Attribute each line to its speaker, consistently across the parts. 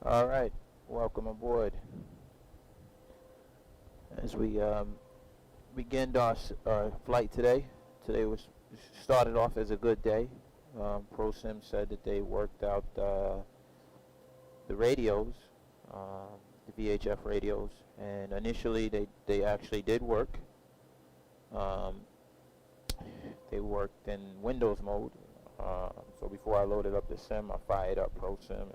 Speaker 1: All right, welcome aboard. As we begin our flight today, today was started off as a good day. ProSim said that they worked out the radios, the VHF radios, and initially they actually did work. They worked in Windows mode. So before I loaded up the sim, I fired up ProSim,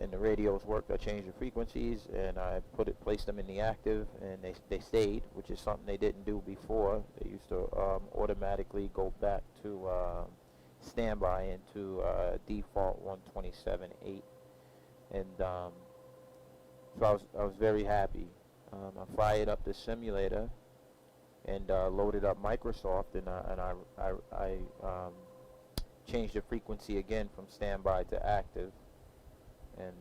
Speaker 1: and the radios worked. I changed the frequencies, and I placed them in the active, and they stayed, which is something they didn't do before. They used to automatically go back to standby into default 127.8, and so I was very happy. I fired up the simulator and loaded up Microsoft, and I changed the frequency again from standby to active, and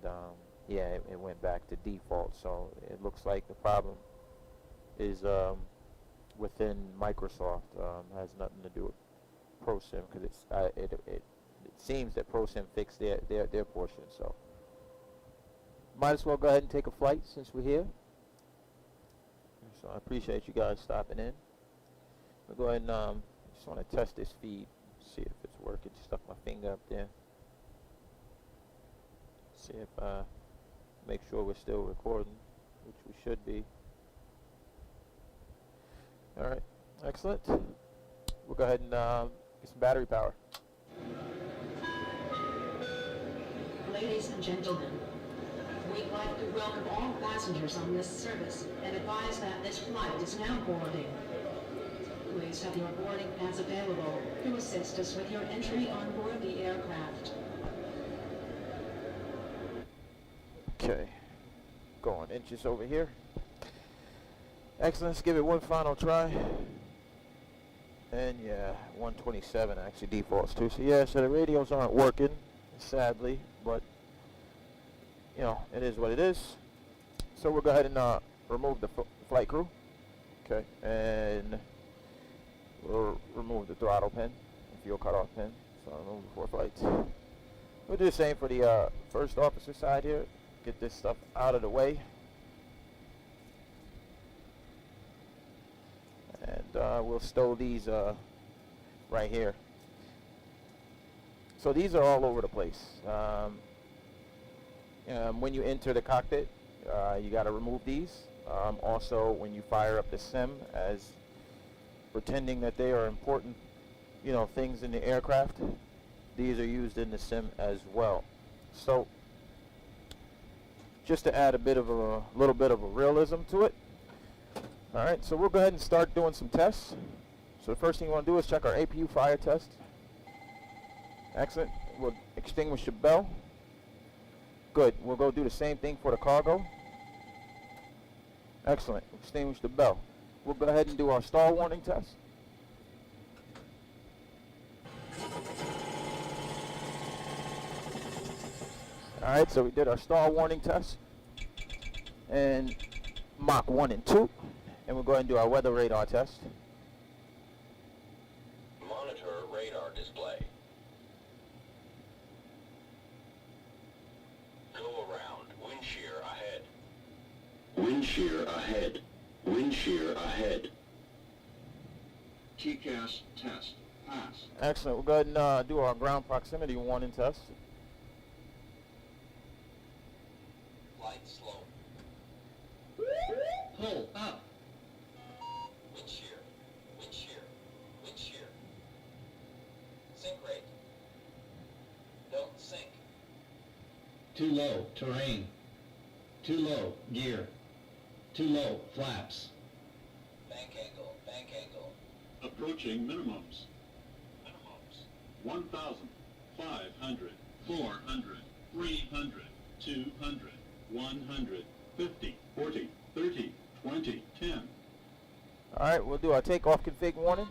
Speaker 1: yeah, it went back to default. So it looks like the problem is within Microsoft. Has nothing to do with ProSim, because it seems that ProSim fixed their portion. So might as well go ahead and take a flight since we're here. So I appreciate you guys stopping in. We'll go ahead and just want to test this feed, see if it's working. Stuck my finger up there. See if make sure we're still recording, which we should be. All right, excellent. We'll go ahead and get some battery power.
Speaker 2: Ladies and gentlemen, we'd like to welcome all passengers on this service and advise that this flight is now boarding. Please have your boarding pass available to assist us with your entry on board the aircraft.
Speaker 1: Okay, going inches over here. Excellent, let's give it one final try. And yeah, 127 actually defaults too. So yeah, so the radios aren't working, sadly, but you know, it is what it is. So we'll go ahead and remove the flight crew. Okay, and we'll remove the throttle pin, the fuel cutoff pin. So I'll remove the 4 flights. We'll do the same for the first officer side here. Get this stuff out of the way. And we'll stow these right here. So these are all over the place. When you enter the cockpit, you got to remove these. Also, when you fire up the sim, as pretending that they are important, things in the aircraft, these are used in the sim as well. So just to add a little bit of a realism to it. All right, so we'll go ahead and start doing some tests. So the first thing you want to do is check our APU fire test. Excellent. We'll extinguish the bell. Good. We'll go do the same thing for the cargo. Excellent. Extinguish the bell. We'll go ahead and do our stall warning test. Alright, so we did our stall warning test. And Mach 1 and 2. And we'll go ahead and do our weather radar test.
Speaker 3: Monitor radar display. Go around. Wind shear ahead. Wind shear ahead. Wind shear ahead. TCAS test. Pass.
Speaker 1: Excellent. We'll go ahead and do our ground proximity warning test.
Speaker 3: Flight slow.
Speaker 2: Pull up.
Speaker 3: Wind shear. Wind shear. Wind shear. Sink rate. Don't sink.
Speaker 4: Too low, terrain. Too low, gear. Too low, flaps.
Speaker 3: Bank angle. Bank angle.
Speaker 5: Approaching minimums.
Speaker 3: Minimums.
Speaker 5: 1,000, 500, 400, 300, 200, 100, 50, 40, 30, 20, 10.
Speaker 1: Alright, we'll do our takeoff config warning.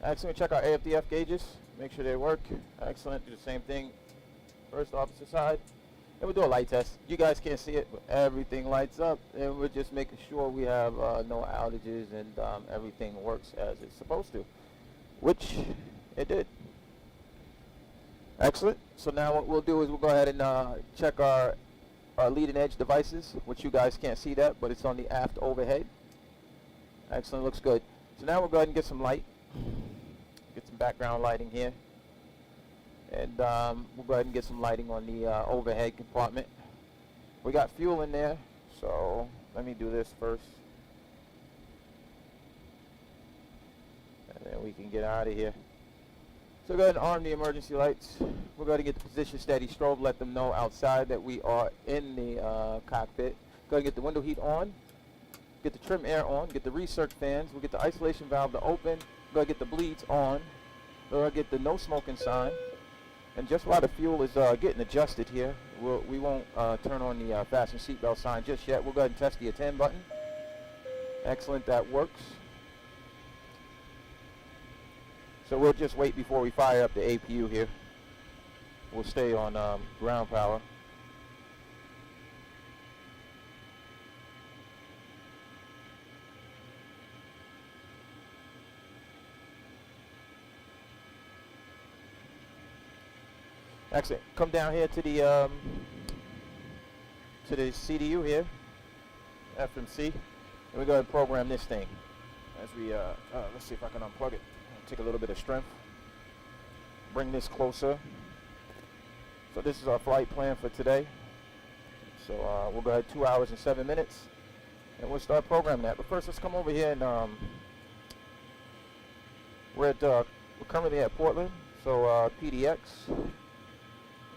Speaker 1: Excellent. Check our AFDF gauges. Make sure they work. Excellent. Do the same thing. First officer side. And we'll do a light test. You guys can't see it, but everything lights up. And we're just making sure we have no outages and everything works as it's supposed to. Which it did. Excellent. So now what we'll do is we'll go ahead and check our leading edge devices, which you guys can't see that, but it's on the aft overhead. Excellent, looks good. So now we'll go ahead and get some light. Get some background lighting here. And we'll go ahead and get some lighting on the overhead compartment. We got fuel in there, so let me do this first. And then we can get out of here. So go ahead and arm the emergency lights. We're going to get the position steady strobe, let them know outside that we are in the cockpit. Go ahead and get the window heat on, get the trim air on, get the recirc fans, we'll get the isolation valve to open, go ahead and get the bleeds on, go ahead and get the no smoking sign. And just while the fuel is getting adjusted here, we won't turn on the fasten seatbelt sign just yet. We'll go ahead and test the attend button. Excellent, that works. So we'll just wait before we fire up the APU here. We'll stay on ground power. Excellent. Come down here to the CDU here, FMC, and we go ahead and program this thing. As we let's see if I can unplug it. Take a little bit of strength. Bring this closer. So this is our flight plan for today. So we'll go ahead 2 hours and 7 minutes, and we'll start programming that. But first, let's come over here and we're currently at Portland. So PDX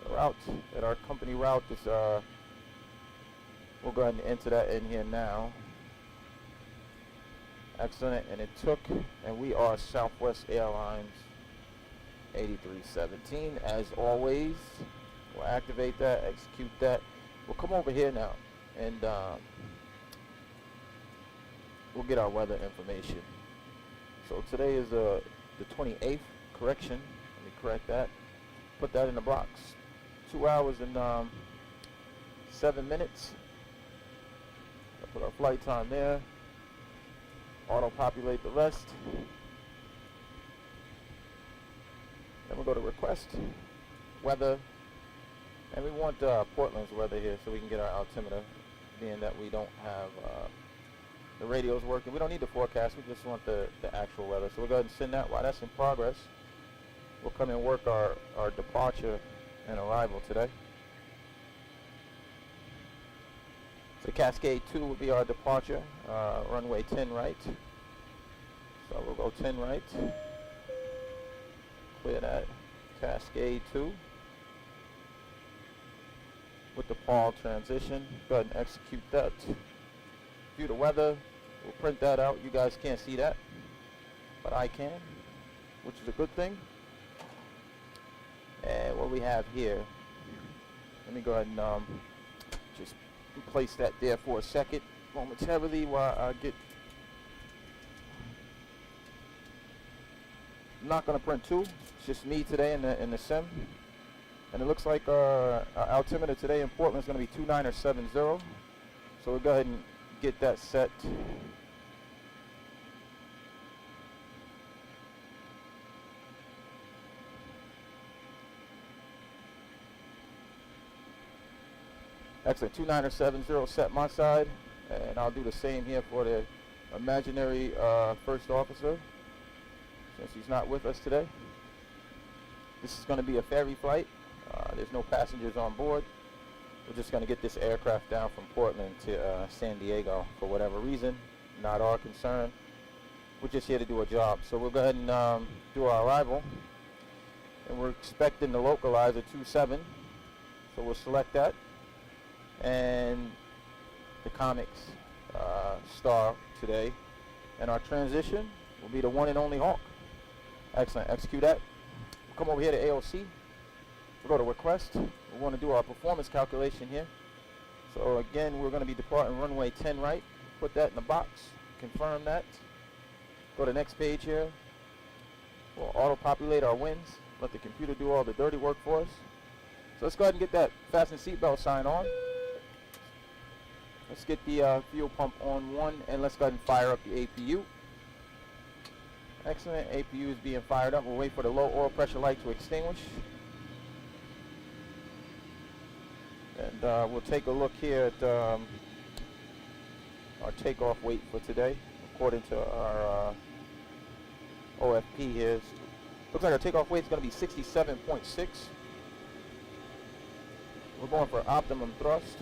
Speaker 1: route at our company route is we'll go ahead and enter that in here now. Excellent, and it took, and we are Southwest Airlines 8317 as always. We'll activate that, execute that. We'll come over here now and we'll get our weather information. So today is the 28th, correction, let me correct that, put that in the box. 2 hours and 7 minutes. I'll put our flight time there. Auto-populate the rest. Then we'll go to request, weather, and we want Portland's weather here so we can get our altimeter, being that we don't have the radios working. We don't need the forecast, we just want the actual weather. So we'll go ahead and send that. While that's in progress, we'll come and work our departure and arrival today. So Cascade 2 will be our departure, runway 10 right. So we'll go 10 right, clear that, Cascade 2. With the PAWL transition, go ahead and execute that. View the weather, we'll print that out. You guys can't see that, but I can, which is a good thing. And what we have here, let me go ahead and just place that there for a second momentarily while I get. I'm not going to print two. It's just me today in the sim, and it looks like our altimeter today in Portland is going to be 2970. So we'll go ahead and get that set. Excellent, 2970 set my side, and I'll do the same here for the imaginary first officer, since he's not with us today. This is going to be a ferry flight. There's no passengers on board. We're just going to get this aircraft down from Portland to San Diego for whatever reason, not our concern. We're just here to do a job. So we'll go ahead and do our arrival, and we're expecting the localizer 27, so we'll select that. And the comics star today, and our transition will be the one and only HUULK. Excellent, execute that. We'll come over here to AOC, we'll go to request. We want to do our performance calculation here. So again, we're going to be departing runway 10 right, put that in the box, confirm that. Go to the next page here, we'll auto-populate our winds, let the computer do all the dirty work for us. So let's go ahead and get that fasten seatbelt sign on. Let's get the fuel pump on one, and let's go ahead and fire up the APU. Excellent, APU is being fired up. We'll wait for the low oil pressure light to extinguish. And we'll take a look here at our takeoff weight for today, according to our OFP here. Looks like our takeoff weight is going to be 67.6. We're going for optimum thrust.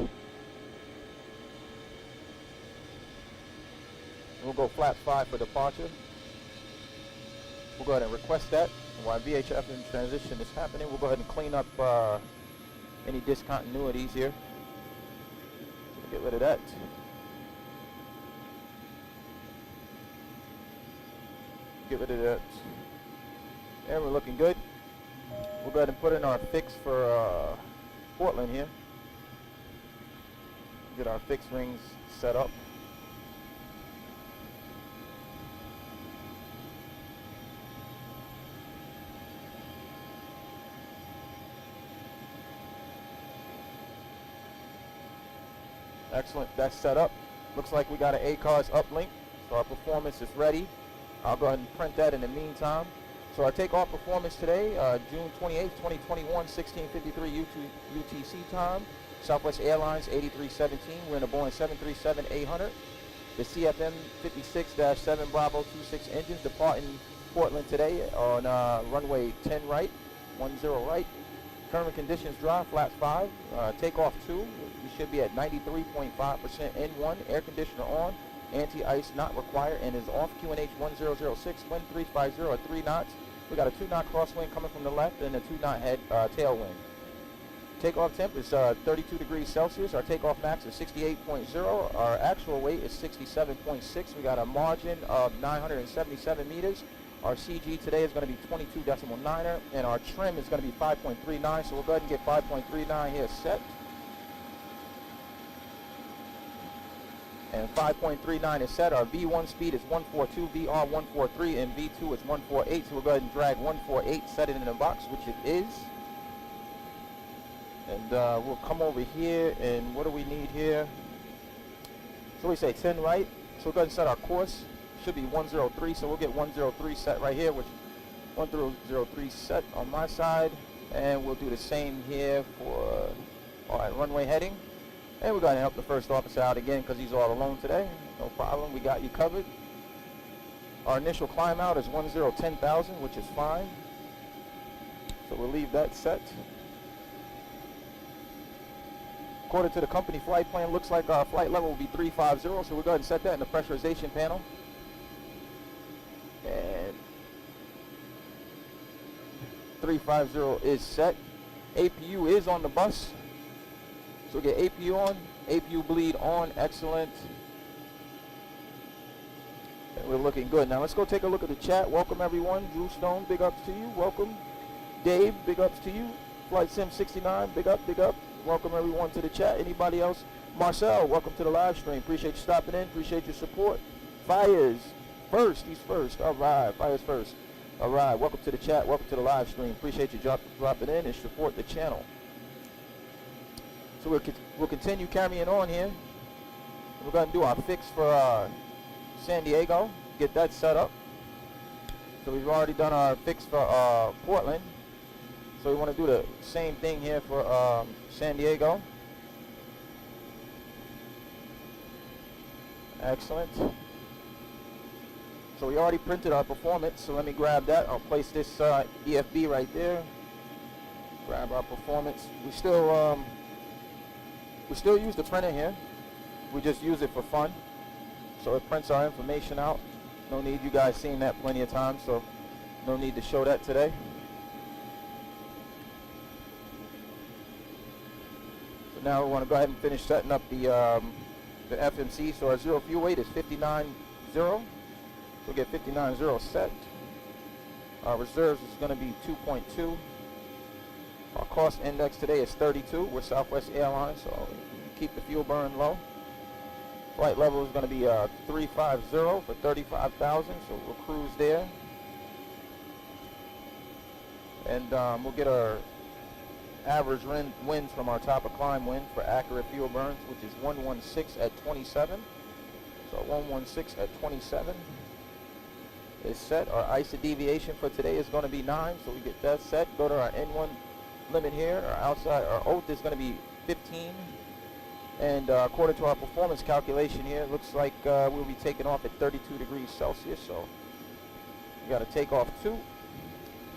Speaker 1: We'll go flap 5 for departure. We'll go ahead and request that. While VHF in transition is happening, we'll go ahead and clean up any discontinuities here. So we'll get rid of that. Get rid of that. And we're looking good. We'll go ahead and put in our fix for Portland here. Get our fix rings set up. Excellent, that's set up. Looks like we got an ACARS uplink, so our performance is ready. I'll go ahead and print that in the meantime. So our takeoff performance today, June 28th, 2021, 1653 UTC time. Southwest Airlines 8317. We're in a Boeing 737-800. The CFM 56-7 Bravo 26 engines departing Portland today on runway 10 right, 10 right. Current conditions dry, flaps 5. Takeoff 2. We should be at 93.5% N1. Air conditioner on. Anti-ice not required and is off. QNH 1006. Wind 350 at 3 knots. We got a 2-knot crosswind coming from the left and a 2-knot head tailwind. Takeoff temp is 32 degrees Celsius. Our takeoff max is 68.0. Our actual weight is 67.6. We got a margin of 977 meters. Our CG today is going to be 22.9er, and our trim is going to be 5.39. So we'll go ahead and get 5.39 here set. And 5.39 is set. Our V1 speed is 142, VR 143, and V2 is 148. So we'll go ahead and drag 148, set it in the box, which it is. And we'll come over here, and what do we need here? So we say 10 right. So we'll go ahead and set our course. Should be 103, so we'll get 103 set right here, which 103 set on my side. And we'll do the same here for our runway heading. And we're going to help the first officer out again because he's all alone today. No problem, we got you covered. Our initial climb out is 10,000, which is fine. So we'll leave that set. According to the company flight plan, looks like our flight level will be 350, so we'll go ahead and set that in the pressurization panel. And 350 is set. APU is on the bus. So we'll get APU on, APU bleed on, excellent. And we're looking good. Now let's go take a look at the chat. Welcome everyone. Drew Stone, big ups to you. Welcome. Dave, big ups to you. Flight Sim 69, big up, big up. Welcome everyone to the chat. Anybody else? Marcel, welcome to the live stream. Appreciate you stopping in. Appreciate your support. Fires first. He's first. All right. Fires first. All right. Welcome to the chat. Welcome to the live stream. Appreciate you dropping in and support the channel. So we'll continue carrying on here. We're going to do our fix for San Diego. Get that set up. So we've already done our fix for Portland. So we want to do the same thing here for San Diego. Excellent. So we already printed our performance, so let me grab that. I'll place this EFB right there. Grab our performance. We still use the printer here. We just use it for fun. So it prints our information out. No need, you guys seen that plenty of times, so no need to show that today. So now we want to go ahead and finish setting up the FMC. So our zero fuel weight is 59.0. We'll get 59.0 set. Our reserves is going to be 2.2. Our cost index today is 32. We're Southwest Airlines, so keep the fuel burn low. Flight level is going to be 350 for 35,000, so we'll cruise there. And we'll get our average winds from our top of climb wind for accurate fuel burns, which is 116 at 27. So 116 at 27 is set. Our ISA deviation for today is going to be 9, so we get that set. Go to our N1 limit here. Our outside, our oath is going to be 15. And according to our performance calculation here, it looks like we'll be taking off at 32 degrees Celsius. So we got a takeoff 2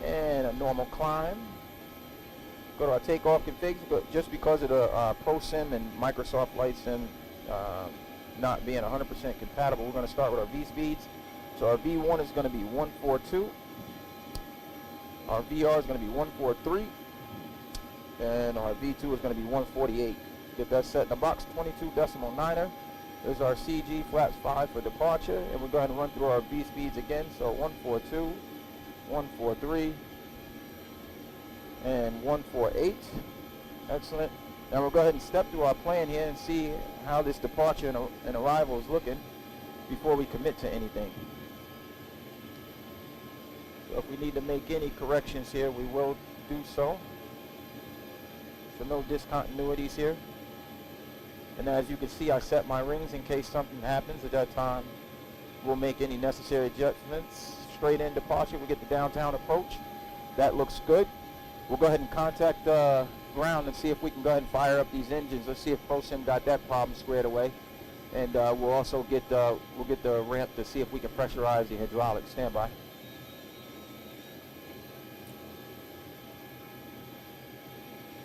Speaker 1: and a normal climb. Go to our takeoff configs, but just because of the Pro Sim and Microsoft Flight Sim not being 100% compatible, we're going to start with our V speeds. So our V1 is going to be 142. Our VR is going to be 143. And our V2 is going to be 148. Get that set in the box, 22.9er. There's our CG flaps 5 for departure. And we're going to run through our V speeds again. So 142, 143, and 148. Excellent. Now we'll go ahead and step through our plan here and see how this departure and arrival is looking before we commit to anything. So if we need to make any corrections here, we will do so. So no discontinuities here. And as you can see, I set my rings in case something happens. At that time, we'll make any necessary adjustments. Straight in departure, we get the downtown approach. That looks good. We'll go ahead and contact ground and see if we can go ahead and fire up these engines. Let's see if ProSim got that problem squared away. And we'll also get the ramp to see if we can pressurize the hydraulics. Stand by.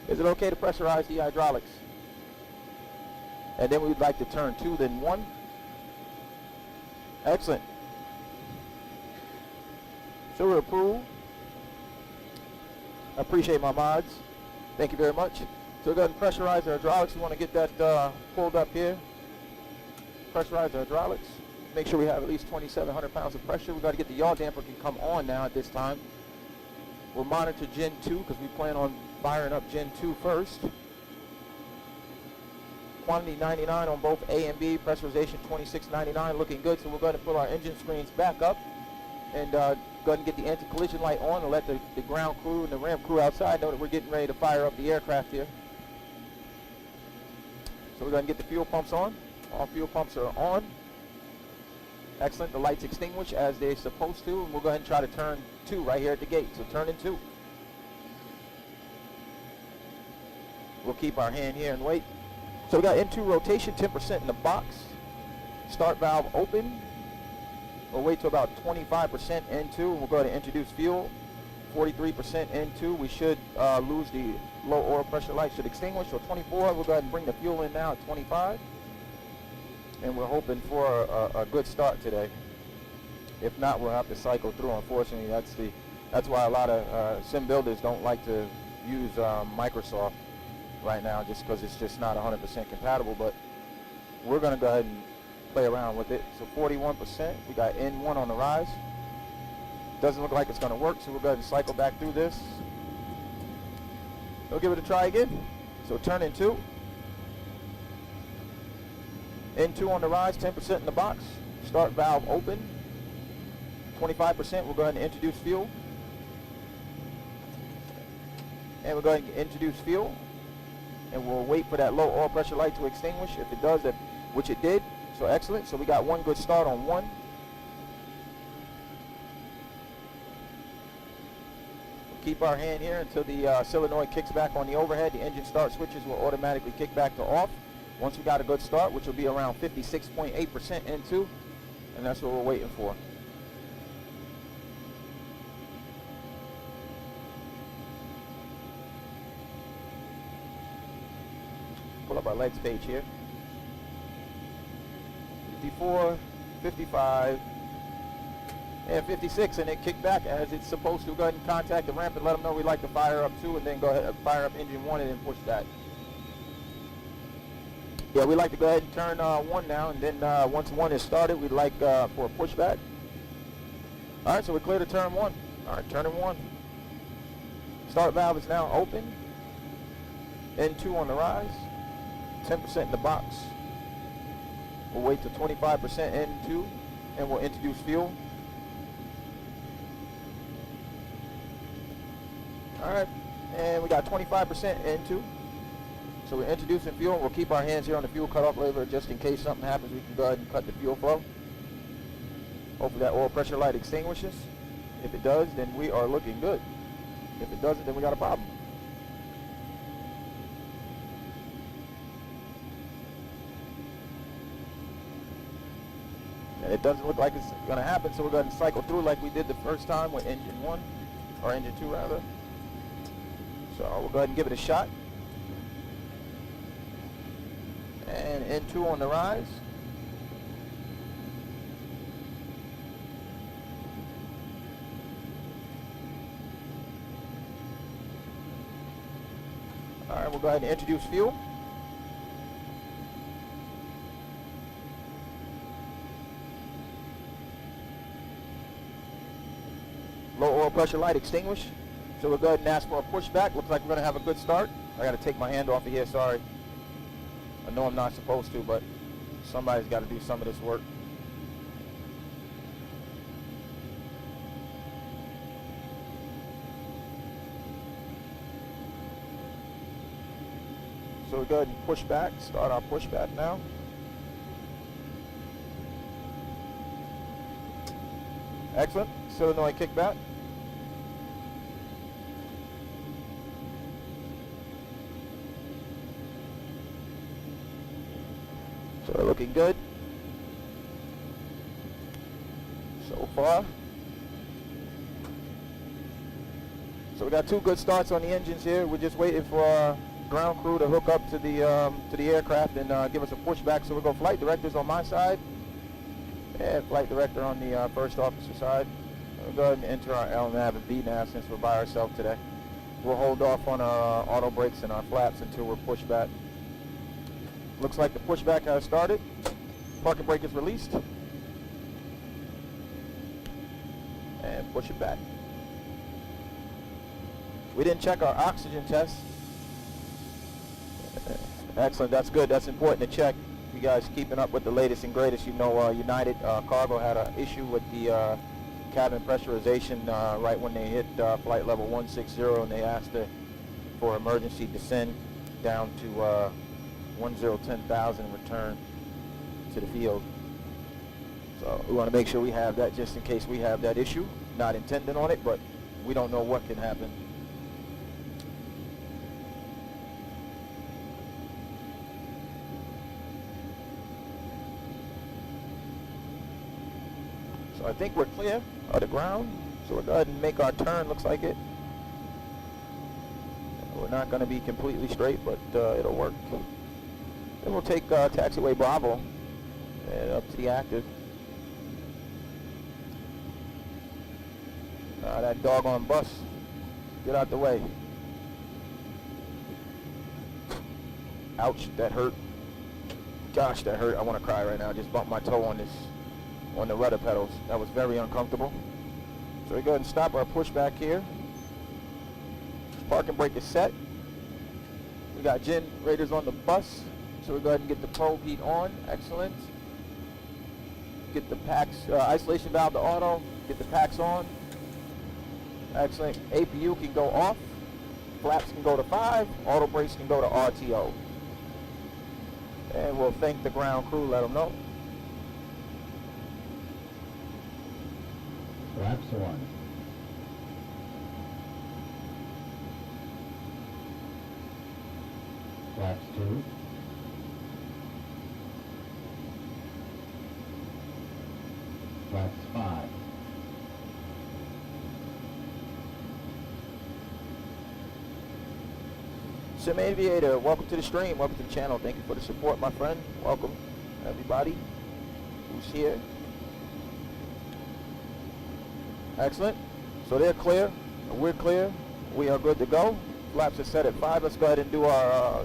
Speaker 1: Is it okay to pressurize the hydraulics? And then we'd like to turn 2, then 1. Excellent. So we're approved. I appreciate my mods. Thank you very much. So go ahead and pressurize the hydraulics. We want to get that pulled up here. Pressurize the hydraulics. Make sure we have at least 2,700 pounds of pressure. We've got to get the yaw damper can come on now at this time. We'll monitor Gen 2 because we plan on firing up Gen 2 first. Quantity 99 on both A and B. Pressurization 2699, looking good. So we'll go ahead and put our engine screens back up and go ahead and get the anti-collision light on and let the ground crew and the ramp crew outside know that we're getting ready to fire up the aircraft here. So we're going to get the fuel pumps on. All fuel pumps are on. Excellent. The lights extinguish as they're supposed to, and we'll go ahead and try to turn 2 right here at the gate. So turn in 2. We'll keep our hand here and wait. So we got N2 rotation, 10% in the box. Start valve open. We'll wait till about 25% N2. We'll go ahead and introduce fuel. 43% N2. We should lose the low oil pressure light. Should extinguish. So 24. We'll go ahead and bring the fuel in now at 25. And we're hoping for a good start today. If not, we'll have to cycle through. Unfortunately, that's why a lot of sim builders don't like to use Microsoft right now, just because it's just not 100% compatible. But we're going to go ahead and play around with it. So 41%. We got N1 on the rise. Doesn't look like it's going to work, so we'll go ahead and cycle back through this. We'll give it a try again. So turn in 2. N2 on the rise, 10% in the box. Start valve open. 25%. We'll go ahead and introduce fuel. And we'll go ahead and introduce fuel. And we'll wait for that low oil pressure light to extinguish. If it does, which it did, so excellent. So we got one good start on 1. We'll keep our hand here until the solenoid kicks back on the overhead. The engine start switches will automatically kick back to off. Once we got a good start, which will be around 56.8% N2, and that's what we're waiting for. Pull up our legs page here. 54, 55, and 56, and it kicked back as it's supposed to. Go ahead and contact the ramp and let them know we'd like to fire up 2, and then go ahead and fire up engine 1 and then push that. Yeah, we'd like to go ahead and turn 1 now, and then once 1 is started, we'd like for a pushback. All right, so we're clear to turn 1. All right, turning 1. Start valve is now open. N2 on the rise. 10% in the box. We'll wait till 25% N2, and we'll introduce fuel. All right, and we got 25% N2. So we're introducing fuel. We'll keep our hands here on the fuel cutoff lever just in case something happens. We can go ahead and cut the fuel flow. Hopefully that oil pressure light extinguishes. If it does, then we are looking good. If it doesn't, then we got a problem. And it doesn't look like it's going to happen, so we're going to cycle through like we did the first time with engine 1, or engine 2 rather. So we'll go ahead and give it a shot. And N2 on the rise. Alright, we'll go ahead and introduce fuel. Low oil pressure light extinguished. So we'll go ahead and ask for a pushback. Looks like we're going to have a good start. I got to take my hand off of here, sorry. I know I'm not supposed to, but somebody's got to do some of this work. So we'll go ahead and push back, start our pushback now. Excellent. Solenoid kickback. So we're looking good so far. So we got 2 good starts on the engines here. We're just waiting for our ground crew to hook up to the aircraft and give us a pushback. So we'll go flight directors on my side and flight director on the first officer side. We'll go ahead and enter our LNAV and VNAV since we're by ourselves today. We'll hold off on our auto brakes and our flaps until we're pushed back. Looks like the pushback has started. Parking brake is released. And push it back. We didn't check our oxygen test. Excellent, that's good, that's important to check. You guys keeping up with the latest and greatest. You know United Cargo had an issue with the cabin pressurization right when they hit flight level 160, and they asked for emergency descent down to 1010,000 and return to the field. So we want to make sure we have that just in case we have that issue. Not intending on it, but we don't know what can happen. So I think we're clear of the ground. So we'll go ahead and make our turn, looks like it. We're not going to be completely straight, but it'll work. Then we'll take taxiway Bravo and up to the active. That doggone bus, get out the way. Ouch, that hurt. Gosh, that hurt. I want to cry right now. I just bumped my toe on the rudder pedals. That was very uncomfortable. So we go ahead and stop our pushback here. Parking brake is set. We got generators on the bus. So we go ahead and get the probe heat on. Excellent. Get the packs, isolation valve to auto. Get the packs on. Excellent. APU can go off. Flaps can go to 5. Auto brakes can go to RTO. And we'll thank the ground crew, let them know.
Speaker 4: Flaps 1. Flaps 2. Flaps 5.
Speaker 1: Sim Aviator, welcome to the stream, welcome to the channel. Thank you for the support, my friend. Welcome, everybody who's here. Excellent. So they're clear, we're clear, we are good to go. Flaps are set at 5. Let's go ahead and do our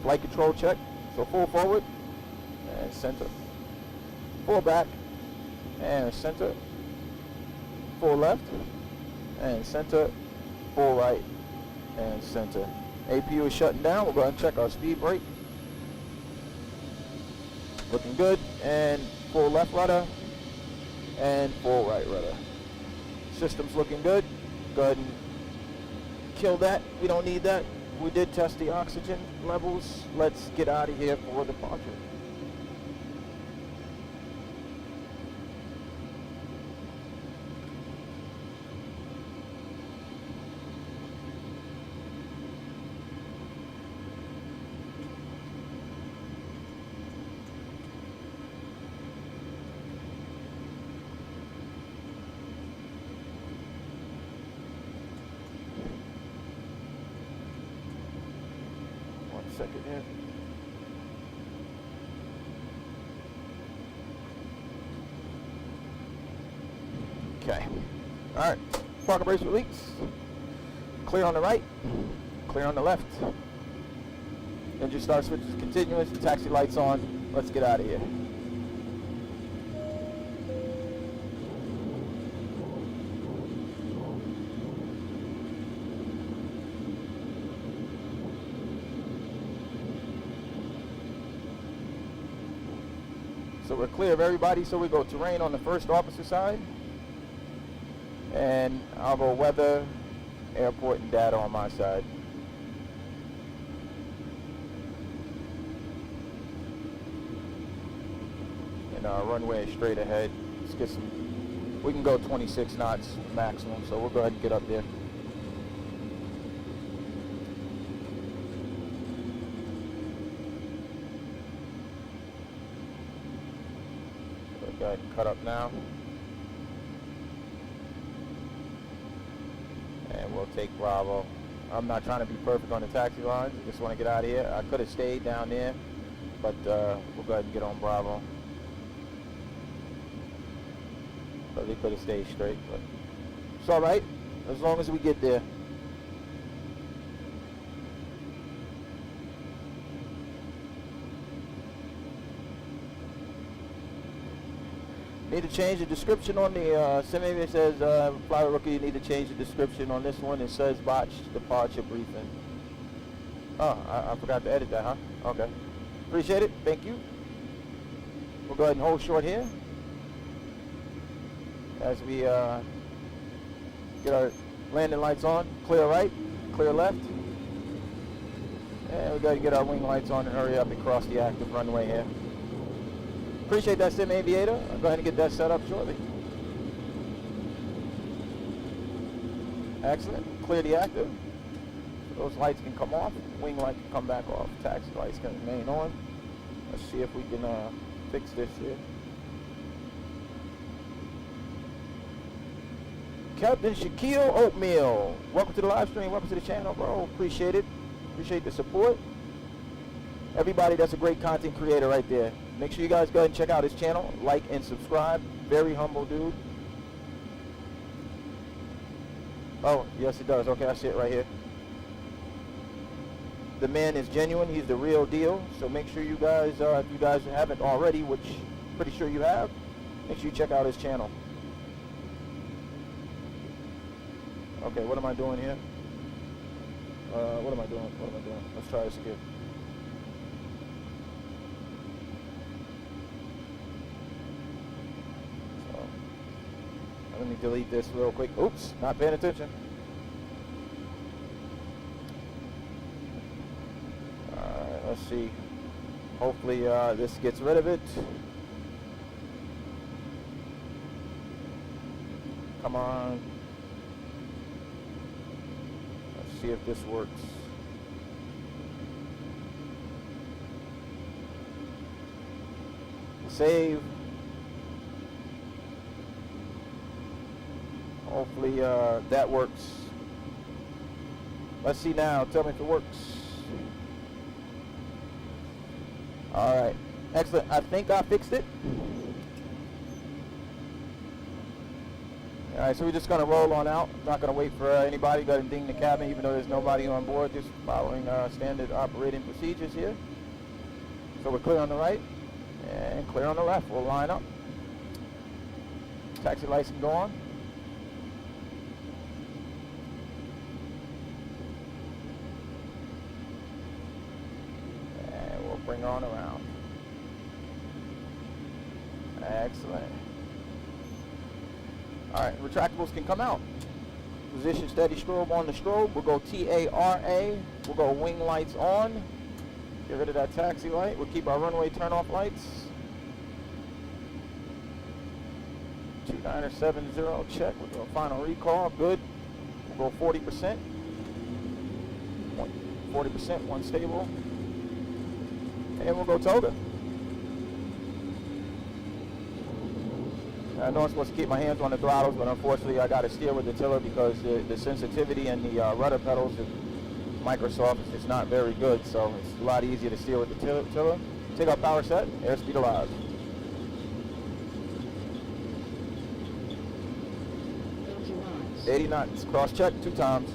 Speaker 1: flight control check. So full forward and center. Full back and center. Full left and center. Full right and center. APU is shutting down. We'll go ahead and check our speed brake. Looking good. And full left rudder and full right rudder. System's looking good. Go ahead and kill that. We don't need that. We did test the oxygen levels. Let's get out of here for departure. second here. Okay. All right. Parking brakes release. Clear on the right. Clear on the left. Engine start switch is continuous. Taxi lights on. Let's get out of here. So we're clear of everybody, so we go terrain on the first officer side. And I'll go weather, airport, and data on my side. And runway is straight ahead. Let's get some, we can go 26 knots maximum, so we'll go ahead and get up there. Go ahead and cut up now. And we'll take Bravo. I'm not trying to be perfect on the taxi lines. I just want to get out of here. I could have stayed down there, but we'll go ahead and get on Bravo. But we could have stayed straight, but it's all right as long as we get there. Need to change the description on the maybe it says flyer rookie, you need to change the description on this one. It says botched departure briefing. Oh, I forgot to edit that, huh? Okay. Appreciate it. Thank you. We'll go ahead and hold short here as we get our landing lights on. Clear right, clear left. And we got to get our wing lights on and hurry up and cross the active runway here. Appreciate that, Sim Aviator. I'll go ahead and get that set up shortly. Excellent. Clear the active. So those lights can come off. Wing light can come back off. Taxi lights can remain on. Let's see if we can fix this here. Captain Shaquille Oatmeal. Welcome to the live stream. Welcome to the channel, bro. Appreciate it. Appreciate the support. Everybody, that's a great content creator right there. Make sure you guys go ahead and check out his channel, like and subscribe. Very humble dude. Oh, yes it does. Okay, I see it right here. The man is genuine. He's the real deal. So make sure you guys, if you guys haven't already, which I'm pretty sure you have, make sure you check out his channel. Okay, what am I doing here? What am I doing? Let's try this again. Let me delete this real quick. Oops, not paying attention. Alright, let's see. Hopefully this gets rid of it. Come on. Let's see if this works. Save. Hopefully that works. Let's see now. Tell me if it works. Alright. Excellent. I think I fixed it. Alright, so we're just going to roll on out. Not going to wait for anybody. Go ahead and ding the cabin even though there's nobody on board. Just following standard operating procedures here. So we're clear on the right and clear on the left. We'll line up. Taxi lights can go on. Bring her on around. Excellent. Alright, retractables can come out. Position steady strobe on the strobe. We'll go TARA. We'll go wing lights on. Get rid of that taxi light. We'll keep our runway turn off lights. 2970 check. We'll do a final recall. Good. We'll go 40%. 40%, one stable. And we'll go toga. I know I'm supposed to keep my hands on the throttles, but unfortunately I got to steer with the tiller because the sensitivity and the rudder pedals Microsoft is just not very good, so it's a lot easier to steer with the tiller. Take out power set, airspeed allowed.
Speaker 2: 80 knots.
Speaker 1: 80 knots, cross check 2 times.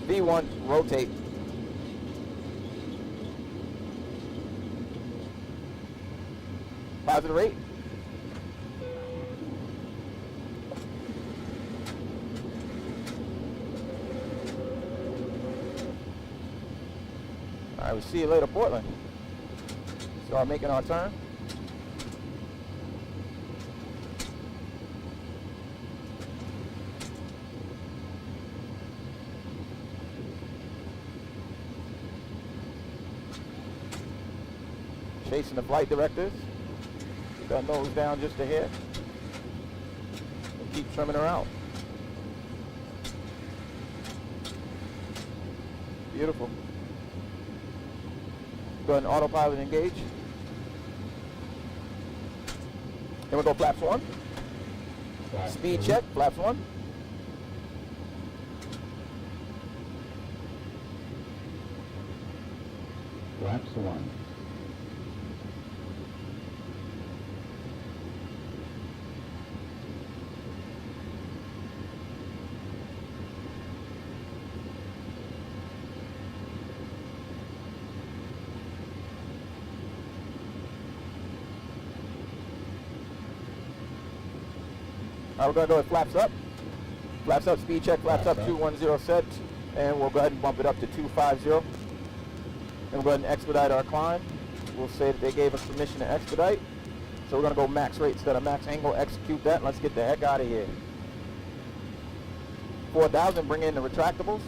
Speaker 1: V1, rotate. Positive rate. All right, we'll see you later, Portland. Start making our turn. Chasing the flight directors. Keep that nose down just a hair. And keep trimming her out. Beautiful. Go ahead and autopilot engage. Then we'll go flaps 1.
Speaker 4: Flaps
Speaker 1: Speed
Speaker 4: 2.
Speaker 1: check, flaps 1.
Speaker 4: Flaps 1.
Speaker 1: All right, we're going to go with flaps up. Flaps up, speed check, flaps up,
Speaker 4: Flaps up.
Speaker 1: 210 set. And we'll go ahead and bump it up to 250. And we'll go ahead and expedite our climb. We'll say that they gave us permission to expedite. So we're going to go max rate instead of max angle, execute that, and let's get the heck out of here. 4,000, bring in the retractables.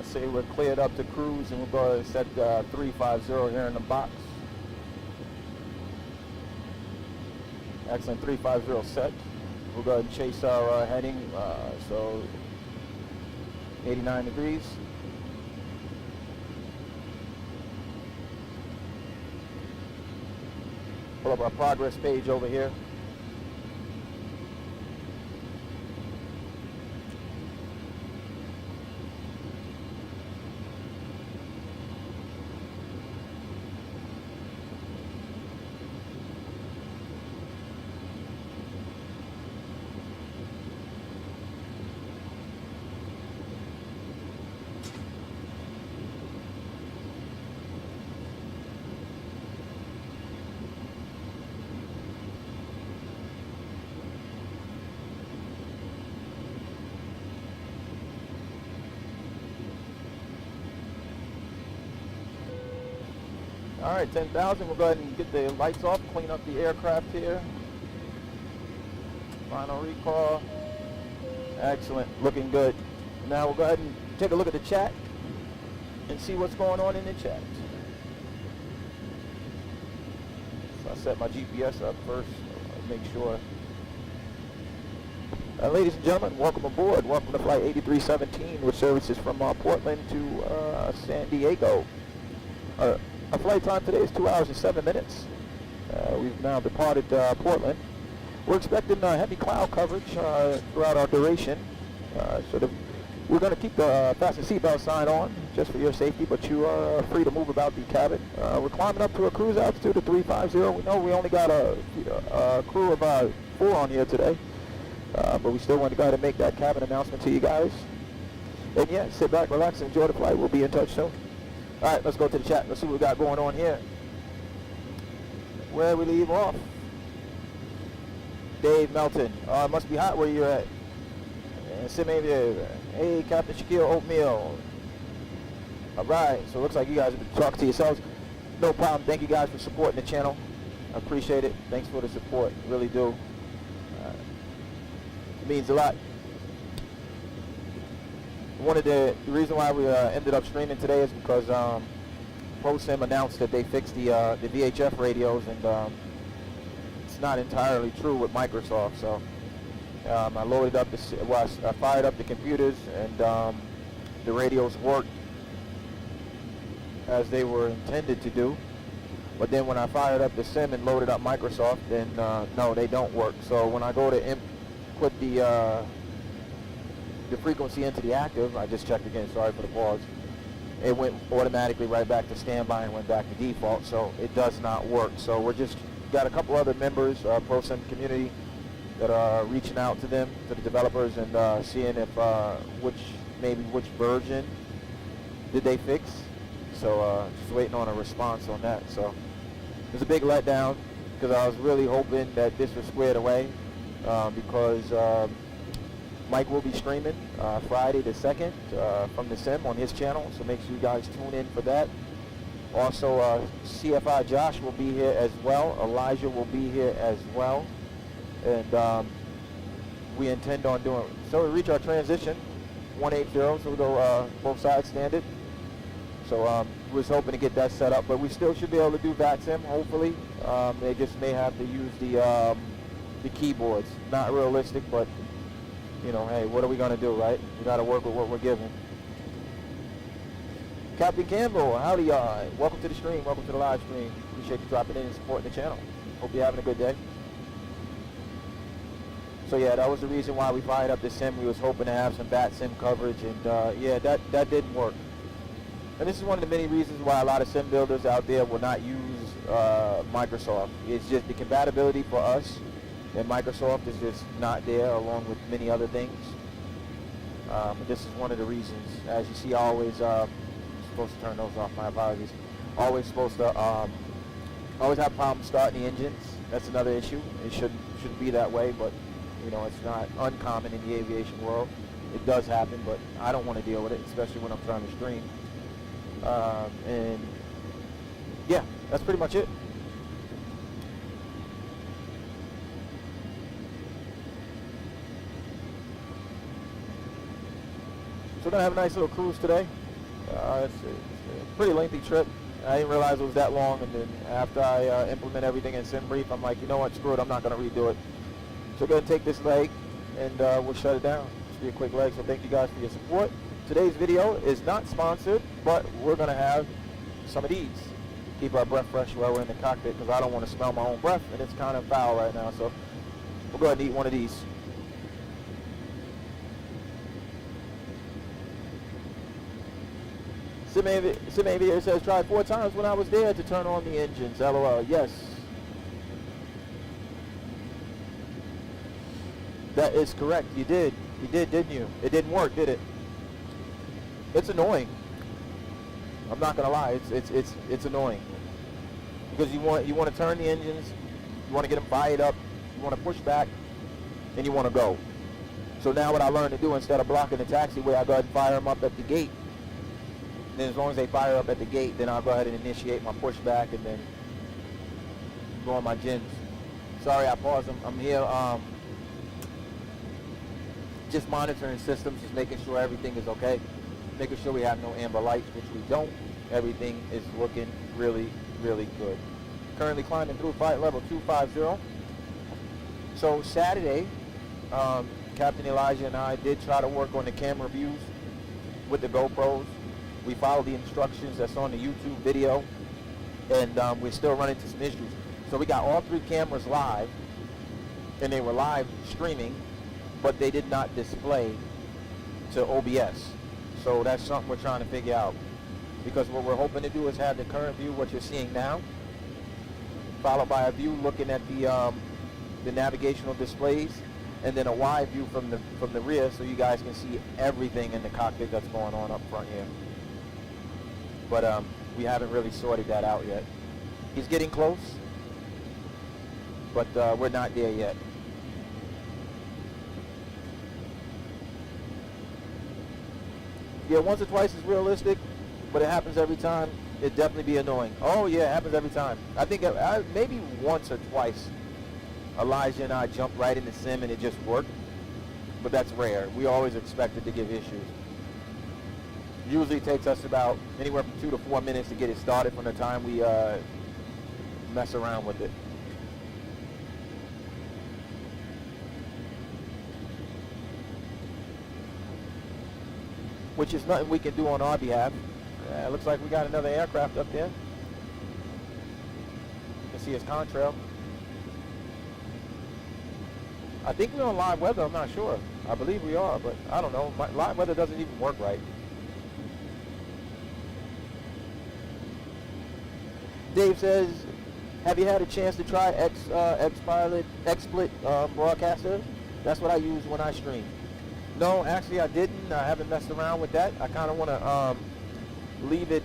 Speaker 1: Say we're cleared up to cruise, and we'll go ahead and set 350 here in the box. Excellent, 350 set. We'll go ahead and chase our heading, so 89 degrees. Pull up our progress page over here. All right, 10,000. We'll go ahead and get the lights off, clean up the aircraft here. Final recall. Excellent, looking good. Now we'll go ahead and take a look at the chat and see what's going on in the chat. So I set my GPS up first, make sure. Ladies and gentlemen, welcome aboard. Welcome to Flight 8317, which services from Portland to San Diego. Our flight time today is 2 hours and 7 minutes. We've now departed Portland. We're expecting heavy cloud coverage throughout our duration. We're going to keep the fasten seatbelt sign on just for your safety, but you are free to move about the cabin. We're climbing up to a cruise altitude of 350. We know we only got a crew of 4 on here today, but we still want to go ahead and make that cabin announcement to you guys. And yeah, sit back, relax, and enjoy the flight. We'll be in touch soon. All right, let's go to the chat. Let's see what we got going on here. Where we leave off. Dave Melton. It must be hot where you're at. And Sim Aviator. Hey, Captain Shaquille Oatmeal. All right, so it looks like you guys have been talking to yourselves. No problem. Thank you guys for supporting the channel. I appreciate it. Thanks for the support. Really do. It means a lot. The reason why we ended up streaming today is because ProSim announced that they fixed the VHF radios, and it's not entirely true with Microsoft. So I loaded up I fired up the computers, and the radios worked as they were intended to do. But then when I fired up the sim and loaded up Microsoft, then no, they don't work. So when I go to put the frequency into the active, I just checked again, sorry for the pause, it went automatically right back to standby and went back to default, so it does not work. So we're just got a couple other members, ProSim community, that are reaching out to them, to the developers, and seeing if which version did they fix. So just waiting on a response on that. So it was a big letdown because I was really hoping that this was squared away, because Mike will be streaming Friday the 2nd from the sim on his channel, so make sure you guys tune in for that. Also, CFI Josh will be here as well. Elijah will be here as well. And we intend on doing, so we reach our transition, 180, so we'll go both sides standard. So we was hoping to get that set up, but we still should be able to do VATSIM, hopefully. They just may have to use the keyboards. Not realistic, but you know, hey, what are we gonna do, right? We gotta work with what we're given. Captain Campbell, howdy y'all. Welcome to the stream, welcome to the live stream. Appreciate you dropping in and supporting the channel. Hope you're having a good day. So yeah, that was the reason why we fired up the sim. We was hoping to have some VATSIM coverage, and yeah, that didn't work. And this is one of the many reasons why a lot of sim builders out there will not use Microsoft. It's just the compatibility for us and Microsoft is just not there, along with many other things. But this is one of the reasons. As you see, always supposed to turn those off. My apologies. Always supposed to always have problems starting the engines. That's another issue. It shouldn't be that way, but you know, it's not uncommon in the aviation world. It does happen, but I don't want to deal with it, especially when I'm trying to stream. And yeah, that's pretty much it. So we're going to have a nice little cruise today. It's a pretty lengthy trip. I didn't realize it was that long, and then after I implement everything in SimBrief, I'm like, you know what, screw it, I'm not going to redo it. So we're going to take this leg, and we'll shut it down. Just be a quick leg, so thank you guys for your support. Today's video is not sponsored, but we're going to have some of these. Keep our breath fresh while we're in the cockpit, because I don't want to smell my own breath, and it's kind of foul right now, so we'll go ahead and eat one of these. Sim Aviator says, tried 4 times when I was there to turn on the engines. LOL. Yes. That is correct. You did. You did, didn't you? It didn't work, did it? It's annoying. I'm not gonna lie. It's annoying because you want to turn the engines, you want to get them fired up, you want to push back, and you want to go. So now what I learned to do, instead of blocking the taxiway, I go ahead and fire them up at the gate. Then as long as they fire up at the gate, then I'll go ahead and initiate my pushback and then go on my gens. Sorry, I paused. I'm here just monitoring systems, just making sure everything is okay. Making sure we have no amber lights, which we don't. Everything is looking really, really good. Currently climbing through flight level 250. So Saturday, Captain Elijah and I did try to work on the camera views with the GoPros. We followed the instructions that's on the YouTube video, and we're still running into some issues. So we got all 3 cameras live, and they were live streaming, but they did not display to OBS. So that's something we're trying to figure out. Because what we're hoping to do is have the current view, what you're seeing now, followed by a view looking at the navigational displays, and then a wide view from the rear, so you guys can see everything in the cockpit that's going on up front here. But we haven't really sorted that out yet. He's getting close, but we're not there yet. Yeah, once or twice is realistic. but it happens every time. It'd definitely be annoying. Oh yeah, it happens every time. I think maybe once or twice, Elijah and I jumped right in the sim and it just worked. But that's rare. We always expect it to give issues. Usually it takes us about anywhere from 2 to 4 minutes to get it started from the time we mess around with it. Which is nothing we can do on our behalf. It looks like we got another aircraft up there. You can see his contrail. I think we're on live weather, I'm not sure. I believe we are, but I don't know. Live weather doesn't even work right. Dave says, have you had a chance to try XSplit broadcaster? That's what I use when I stream. No, actually I didn't. I haven't messed around with that. I kind of want to leave it,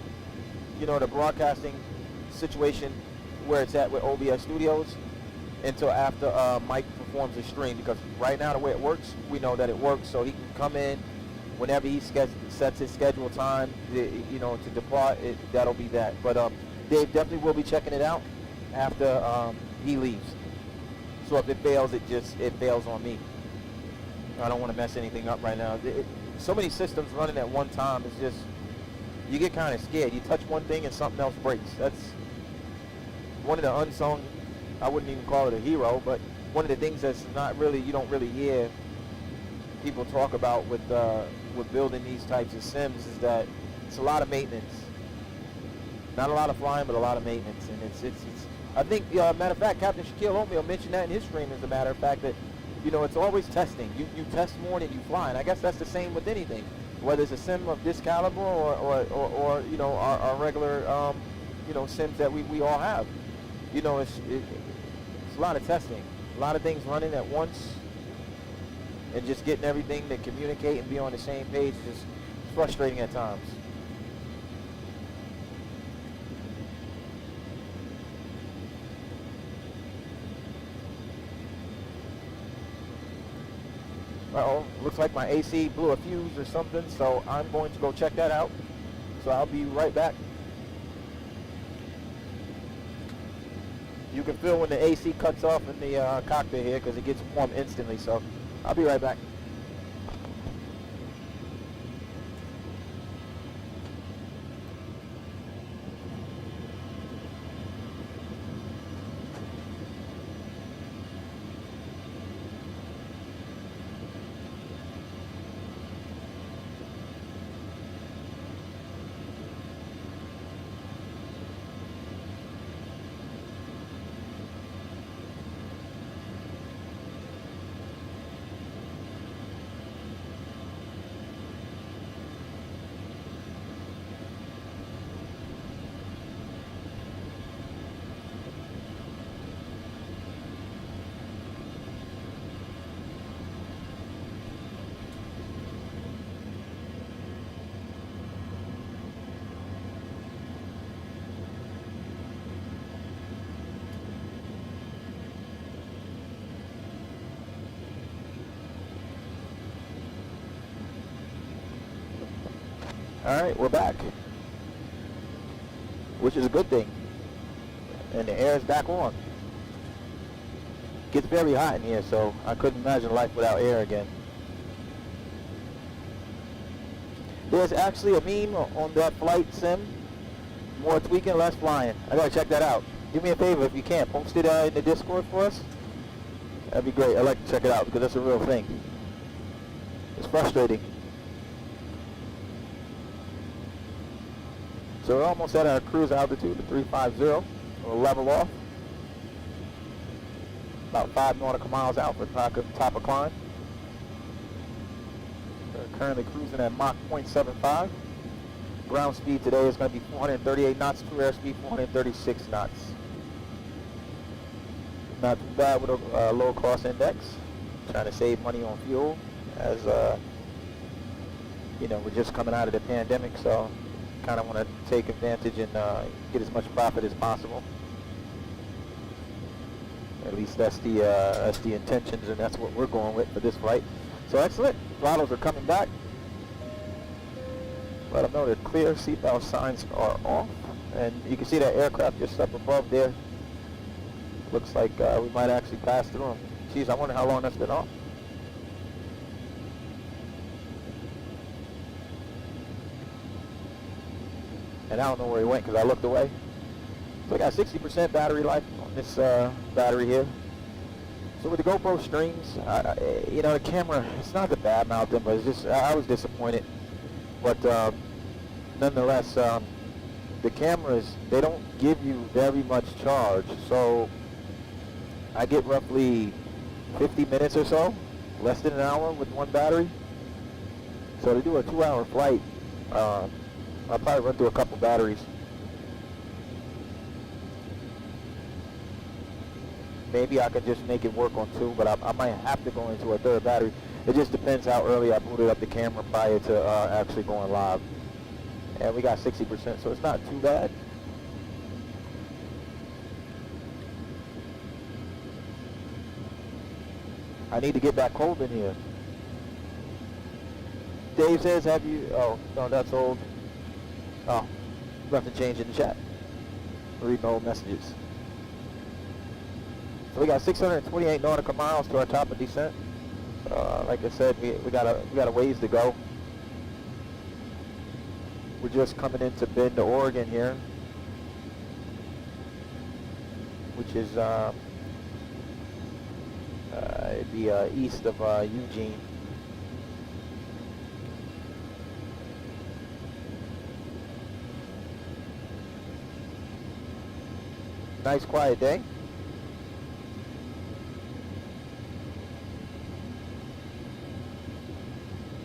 Speaker 1: the broadcasting situation where it's at with OBS Studios until after Mike performs the stream, because right now the way it works, we know that it works, so he can come in whenever he sets his scheduled time, to depart. That'll be that. But Dave definitely will be checking it out after he leaves. So if it fails, it fails on me. I don't want to mess anything up right now. So many systems running at one time, it's just, you get kind of scared. You touch one thing and something else breaks. That's one of the unsung, I wouldn't even call it a hero, but one of the things that's not really, you don't really hear people talk about with building these types of sims, is that it's a lot of maintenance. Not a lot of flying, but a lot of maintenance. And it's I think, matter of fact, Captain Shaquille O'Neal mentioned that in his stream, as a matter of fact, that it's always testing. You test more than you fly, and I guess that's the same with anything, whether it's a sim of this caliber or our regular sims that we all have. It's a lot of testing, a lot of things running at once, and just getting everything to communicate and be on the same page is just frustrating at times. Uh-oh, looks like my AC blew a fuse or something, so I'm going to go check that out. So I'll be right back. You can feel when the AC cuts off in the cockpit here, because it gets warm instantly, so I'll be right back. Alright, we're back, which is a good thing, and the air is back on. It gets very hot in here, so I couldn't imagine life without air again. There's actually a meme on that flight sim, more tweaking, less flying. I gotta check that out. Do me a favor if you can, post it in the Discord for us. That'd be great. I'd like to check it out because that's a real thing. It's frustrating. So we're almost at our cruise altitude of 350. We'll level off. About 5 nautical miles out for top of climb. We're currently cruising at Mach 0.75. Ground speed today is going to be 438 knots, true airspeed 436 knots. Not too bad with a low cost index. Trying to save money on fuel, as we're just coming out of the pandemic, so kind of want to take advantage and get as much profit as possible. At least that's the intentions, and that's what we're going with for this flight. So excellent. Throttles are coming back. Let them know they're clear. Seatbelt signs are off. And you can see that aircraft just up above there. Looks like we might actually pass through them. Geez, I wonder how long that's been off. And I don't know where he went because I looked away. So I got 60% battery life on this battery here. So with the GoPro streams, you know, the camera, it's not the bad mouthing, but it's just, I was disappointed. But nonetheless, the cameras, they don't give you very much charge. So I get roughly 50 minutes or so, less than an hour with one battery. So to do a 2-hour flight, I'll probably run through a couple batteries. Maybe I could just make it work on 2, but I might have to go into a 3rd battery. It just depends how early I booted up the camera prior to actually going live. And we got 60%, so it's not too bad. I need to get back cold in here. Dave says, have you, oh, no, that's old. Oh, nothing changed in the chat. Reading old messages. So we got 628 nautical miles to our top of descent. Like I said, we got a ways to go. We're just coming into Bend, Oregon here, which is it'd be east of Eugene. Nice quiet day.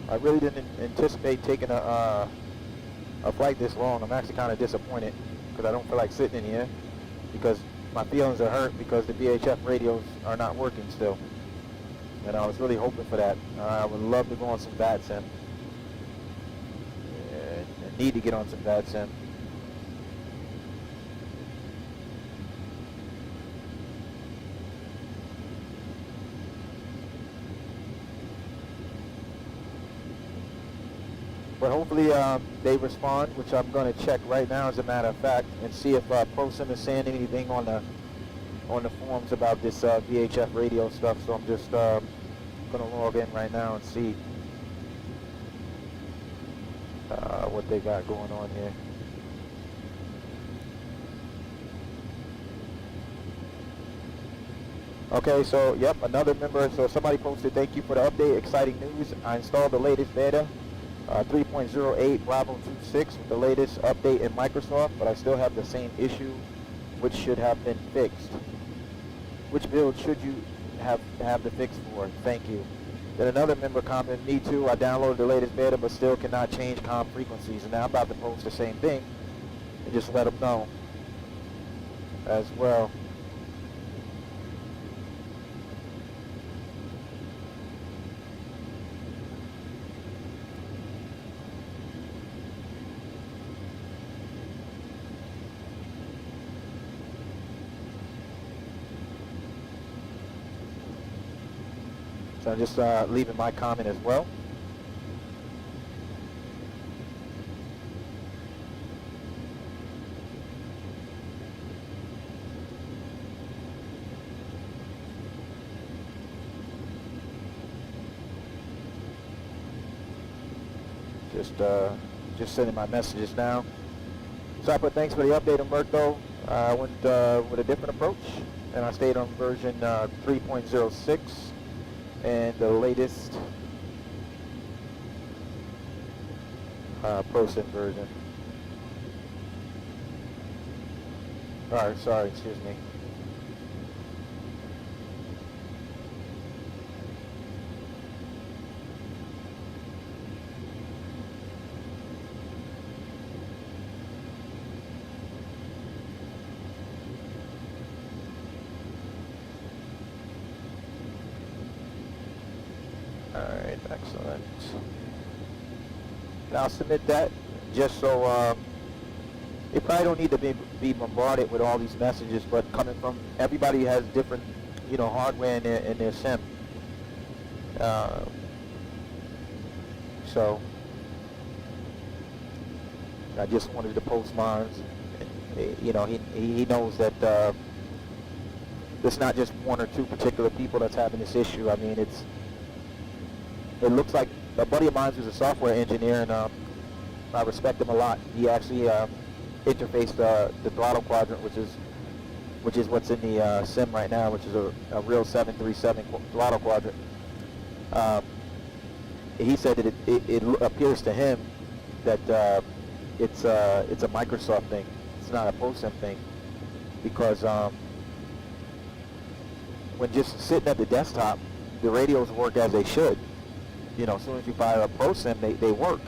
Speaker 1: I really didn't anticipate taking a flight this long. I'm actually kind of disappointed because I don't feel like sitting in here because my feelings are hurt because the VHF radios are not working still. And I was really hoping for that. I would love to go on some bad sim. I need to get on some bad sim. But hopefully they respond, which I'm going to check right now as a matter of fact, and see if ProSim is saying anything on the forums about this VHF radio stuff. So I'm just going to log in right now and see what they got going on here. Okay, so yep, another member. So somebody posted, thank you for the update. Exciting news. I installed the latest beta. 3.08 Bravo 26 with the latest update in Microsoft, but I still have the same issue, which should have been fixed. Which build should you have the fix for? Thank you. Then another member commented, me too, I downloaded the latest beta, but still cannot change comm frequencies. And now I'm about to post the same thing and just let them know as well. So I'm just leaving my comment as well. Just sending my messages now. So I put thanks for the update, Umberto. I went with a different approach, and I stayed on version 3.06. And the latest ProSim version. Sorry, excuse me. Alright, excellent. Now I'll submit that just so you probably don't need to be bombarded with all these messages, but coming from everybody has different, you know, hardware in their sim. So I just wanted to post mine. You know, he knows that it's not just one or two particular people that's having this issue. I mean, it looks like a buddy of mine who's a software engineer, and I respect him a lot. He actually interfaced the throttle quadrant, which is what's in the sim right now, which is a real 737 throttle quadrant. He said that it appears to him that it's a Microsoft thing. It's not a ProSim thing, because when just sitting at the desktop, the radios work as they should. You know, as soon as you fire up ProSim, they work.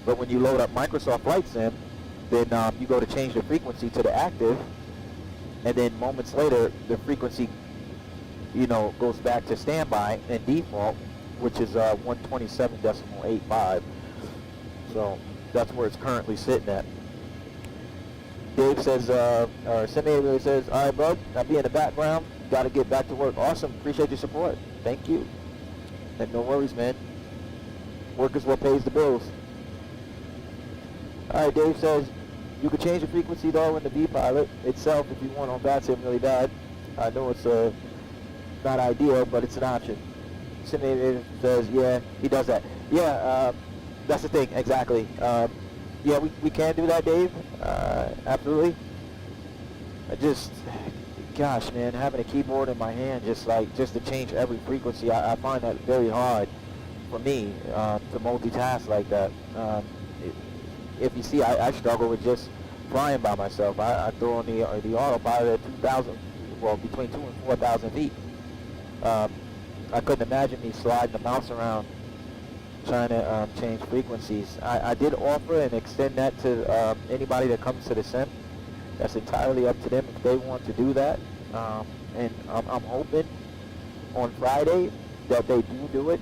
Speaker 1: But when you load up Microsoft Flight Sim, then you go to change the frequency to the active, and then moments later, the frequency, you know, goes back to standby and default, which is 127.85. So that's where it's currently sitting at. Dave says, or Simulator says, all right, bub, I'll be in the background. Got to get back to work. Awesome. Appreciate your support. Thank you. And no worries, man. Work is what pays the bills. All right, Dave says, you can change the frequency, though, in the V-Pilot itself if you want on BATSIM really bad. I know it's not ideal, but it's an option. Simulator says, yeah, he does that. Yeah, that's the thing, exactly. Yeah, we can do that, Dave. Absolutely. Gosh, man, having a keyboard in my hand just to change every frequency, I find that very hard for me to multitask like that. If you see, I struggle with just flying by myself. I throw on the autopilot at 2,000, well, between 2,000 and 4,000 feet. I couldn't imagine me sliding the mouse around trying to change frequencies. I did offer and extend that to anybody that comes to the sim. That's entirely up to them if they want to do that. And I'm hoping on Friday that they do it.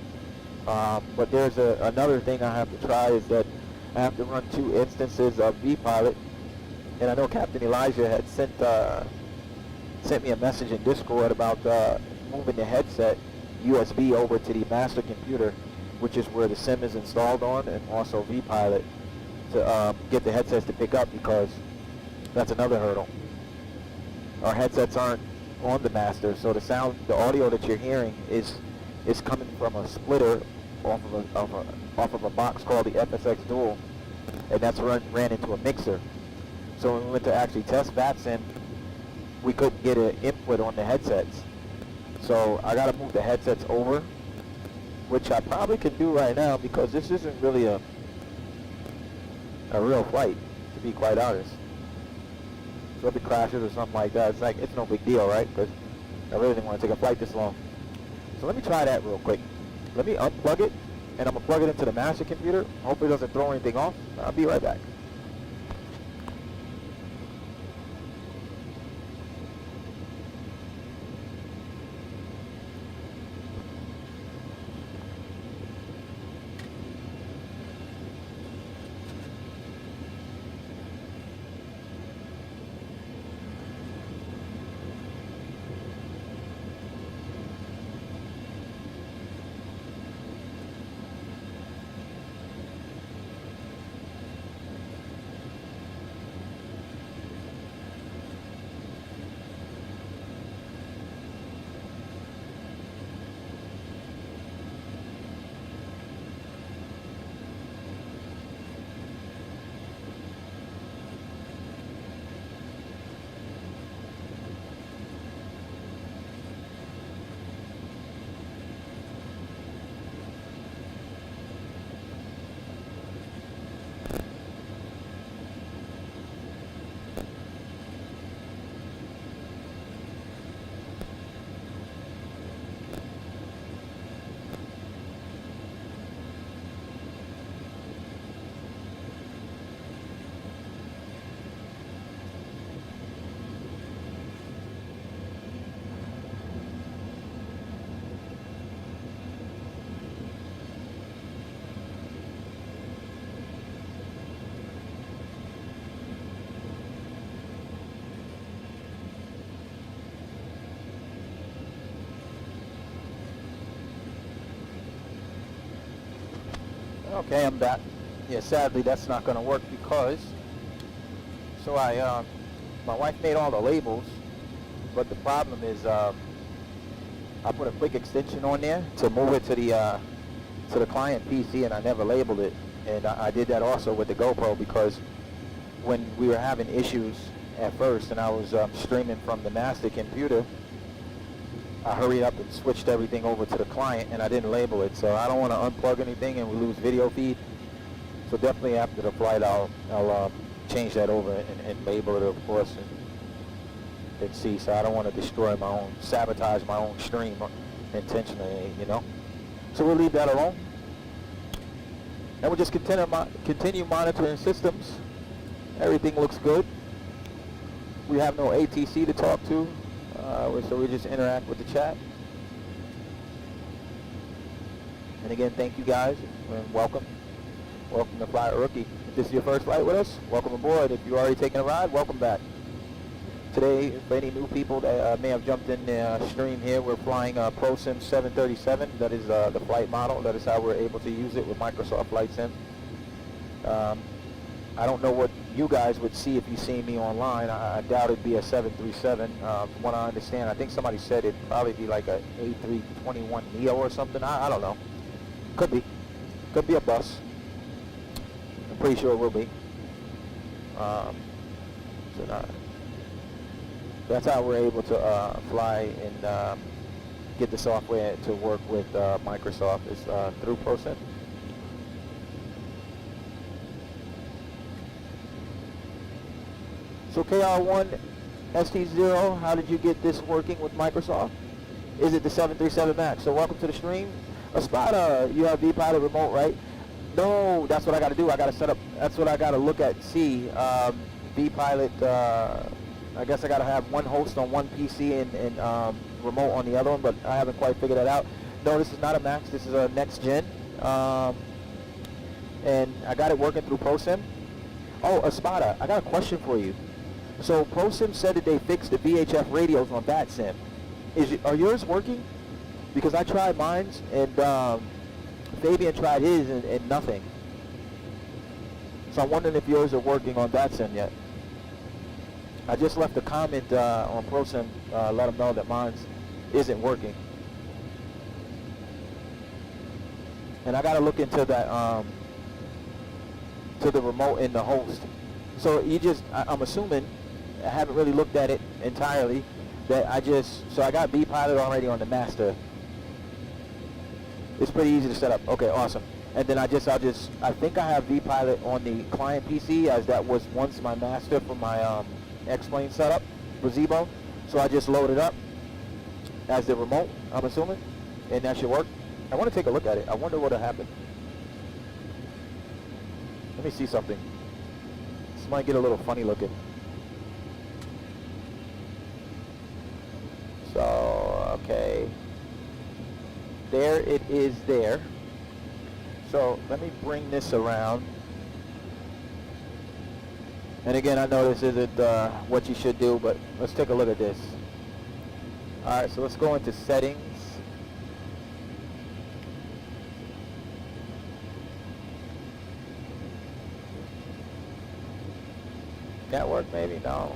Speaker 1: But there's another thing I have to try, is that I have to run 2 instances of V-Pilot. And I know Captain Elijah had sent me a message in Discord about moving the headset USB over to the master computer, which is where the sim is installed on, and also V-Pilot, to get the headsets to pick up, because that's another hurdle. Our headsets aren't on the master, so the audio that you're hearing is coming from a splitter off of a box called the FSX Dual, and that's ran into a mixer. So when we went to actually test BATSIM, we couldn't get an input on the headsets. So I got to move the headsets over, which I probably can do right now, because this isn't really a real flight, to be quite honest. So if it crashes or something like that, it's no big deal, right? Because I really didn't want to take a flight this long. So let me try that real quick. Let me unplug it, and I'm going to plug it into the master computer. Hopefully it doesn't throw anything off. I'll be right back. Okay, I'm back. Yeah, sadly that's not going to work because, so my wife made all the labels, but the problem is I put a quick extension on there to move it to the client PC, and I never labeled it. And I did that also with the GoPro, because when we were having issues at first and I was streaming from the master computer, I hurried up and switched everything over to the client, and I didn't label it. So I don't want to unplug anything and we lose video feed. So definitely after the flight, I'll change that over and label it, of course, and see. So I don't want to sabotage my own stream intentionally, you know. So we'll leave that alone, and we'll just continue monitoring systems. Everything looks good. We have no ATC to talk to, so we just interact with the chat. And again, thank you guys, and welcome to Fly Rookie. If this is your first flight with us, welcome aboard. If you're already taking a ride, welcome back. Today, for any new people that may have jumped in the stream here, we're flying Pro Sim 737. That is the flight model. That is how we're able to use it with Microsoft Flight Sim. I don't know what you guys would see if you see me online. I doubt it'd be a 737. From what I understand, I think somebody said it'd probably be like a A321neo or something. I don't know. Could be. Could be a bus. I'm pretty sure it will be. That's how we're able to fly and get the software to work with Microsoft, is through ProSim. So KR1, ST0, how did you get this working with Microsoft? Is it the 737 MAX? So welcome to the stream. Espada, you have vPilot remote, right? No, that's what I got to do. I got to set up, that's what I got to look at, see. vPilot, I guess I got to have one host on one PC and remote on the other one, but I haven't quite figured that out. No, this is not a MAX. This is a next gen. And I got it working through ProSim. Oh, Espada, I got a question for you. So ProSim said that they fixed the VHF radios on that sim. Are yours working? Because I tried mine's, and Fabian tried his, and nothing. So I'm wondering if yours are working on that sim yet. I just left a comment on ProSim, let them know that mine isn't working. And I got to look into that, to the remote in the host. So I'm assuming, I haven't really looked at it entirely, that so I got vPilot already on the master. It's pretty easy to set up. Okay, awesome. And then I think I have vPilot on the client PC, as that was once my master for my X-Plane setup for Zebo. So I just load it up as the remote, I'm assuming, and that should work. I want to take a look at it. I wonder what will happen. Let me see something. This might get a little funny looking. So, okay. There it is there. So let me bring this around. And again, I know this isn't what you should do, but let's take a look at this. Alright, so let's go into settings. Network, maybe? No.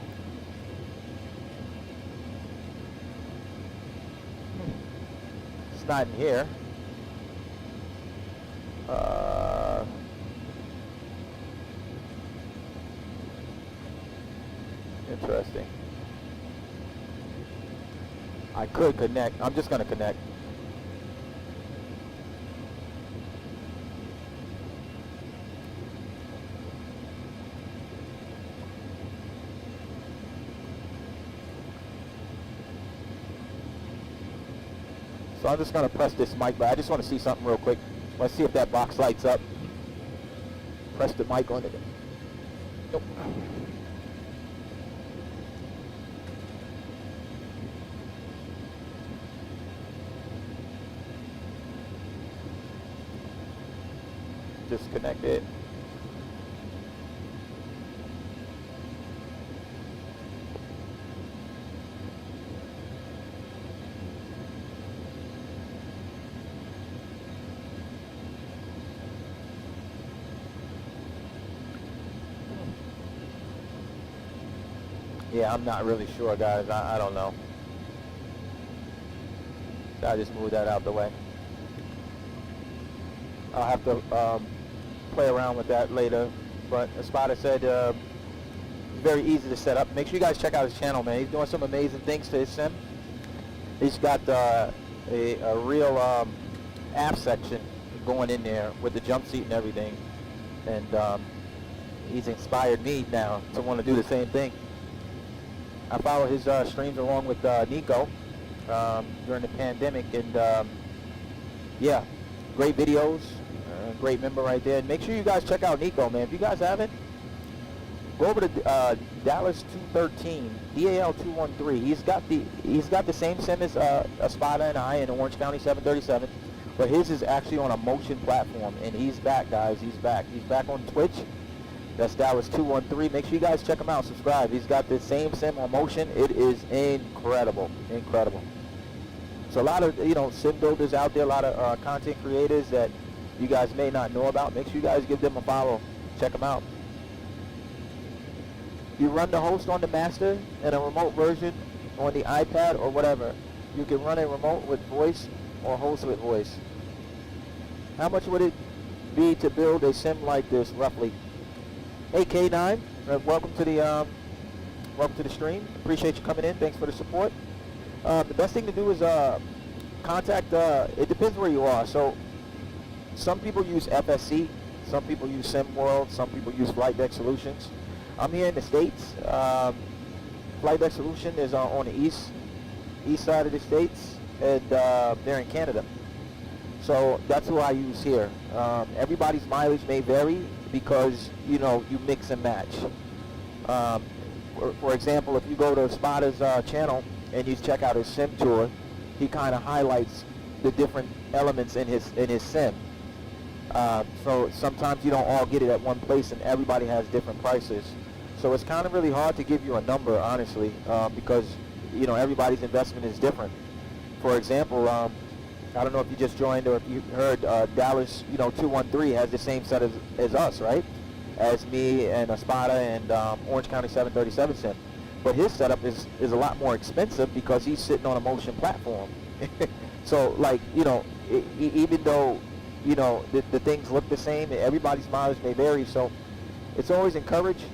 Speaker 1: It's not in here. Interesting. I could connect. I'm just going to connect. So I'm just going to press this mic, but I just want to see something real quick. Let's see if that box lights up. Press the mic on it. Nope. Disconnect it. Yeah, I'm not really sure, guys. I don't know. So I just moved that out the way. I'll have to play around with that later. But as Spider said, it's very easy to set up. Make sure you guys check out his channel, man. He's doing some amazing things to his sim. He's got a real app section going in there with the jump seat and everything. And he's inspired me now to want to do the same thing. I follow his streams along with Nico during the pandemic, and yeah, great videos, great member right there. And make sure you guys check out Nico, man. If you guys haven't, go over to Dallas 213, DAL 213. He's got the same sim as Espada and I in Orange County 737, but his is actually on a motion platform, and he's back, guys. He's back. He's back on Twitch. That's Dallas 213. Make sure you guys check him out. Subscribe. He's got the same sim on motion. It is incredible, incredible. So a lot of sim builders out there, a lot of content creators that you guys may not know about. Make sure you guys give them a follow. Check them out. You run the host on the master and a remote version on the iPad or whatever. You can run a remote with voice or host with voice. How much would it be to build a sim like this, roughly? Hey K9, welcome to the stream. Appreciate you coming in. Thanks for the support. The best thing to do is contact. It depends where you are. So some people use FSC, some people use SimWorld, some people use Flight Deck Solutions. I'm here in the States. Flight Deck Solution is on the east side of the States, and they're in Canada. So that's who I use here. Everybody's mileage may vary because you mix and match. For example, if you go to Spada's channel and you check out his sim tour, he kind of highlights the different elements in his sim. So sometimes you don't all get it at one place, and everybody has different prices. So it's kind of really hard to give you a number, honestly, because everybody's investment is different. For example, I don't know if you just joined or if you heard Dallas, 213 has the same set as us, right? As me and Espada and Orange County 737 sim. But his setup is a lot more expensive because he's sitting on a motion platform. So, like, even though, the things look the same, everybody's mileage may vary. So it's always encouraged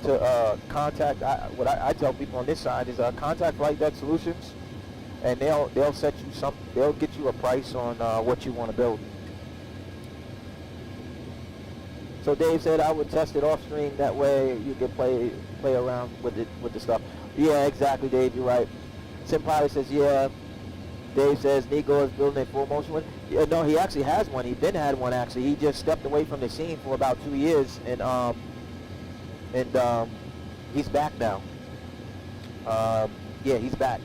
Speaker 1: to contact, what I tell people on this side is contact Flight Deck Solutions, and they'll set you they'll get you a price on what you want to build. So Dave said I would test it off stream, that way you can play around with the stuff. Yeah, exactly, Dave, you're right. Sim Pilot says yeah. Dave says Nico is building a full motion one. Yeah, no, he actually has one. He had one actually. He just stepped away from the scene for about 2 years, and he's back now. Yeah, he's back.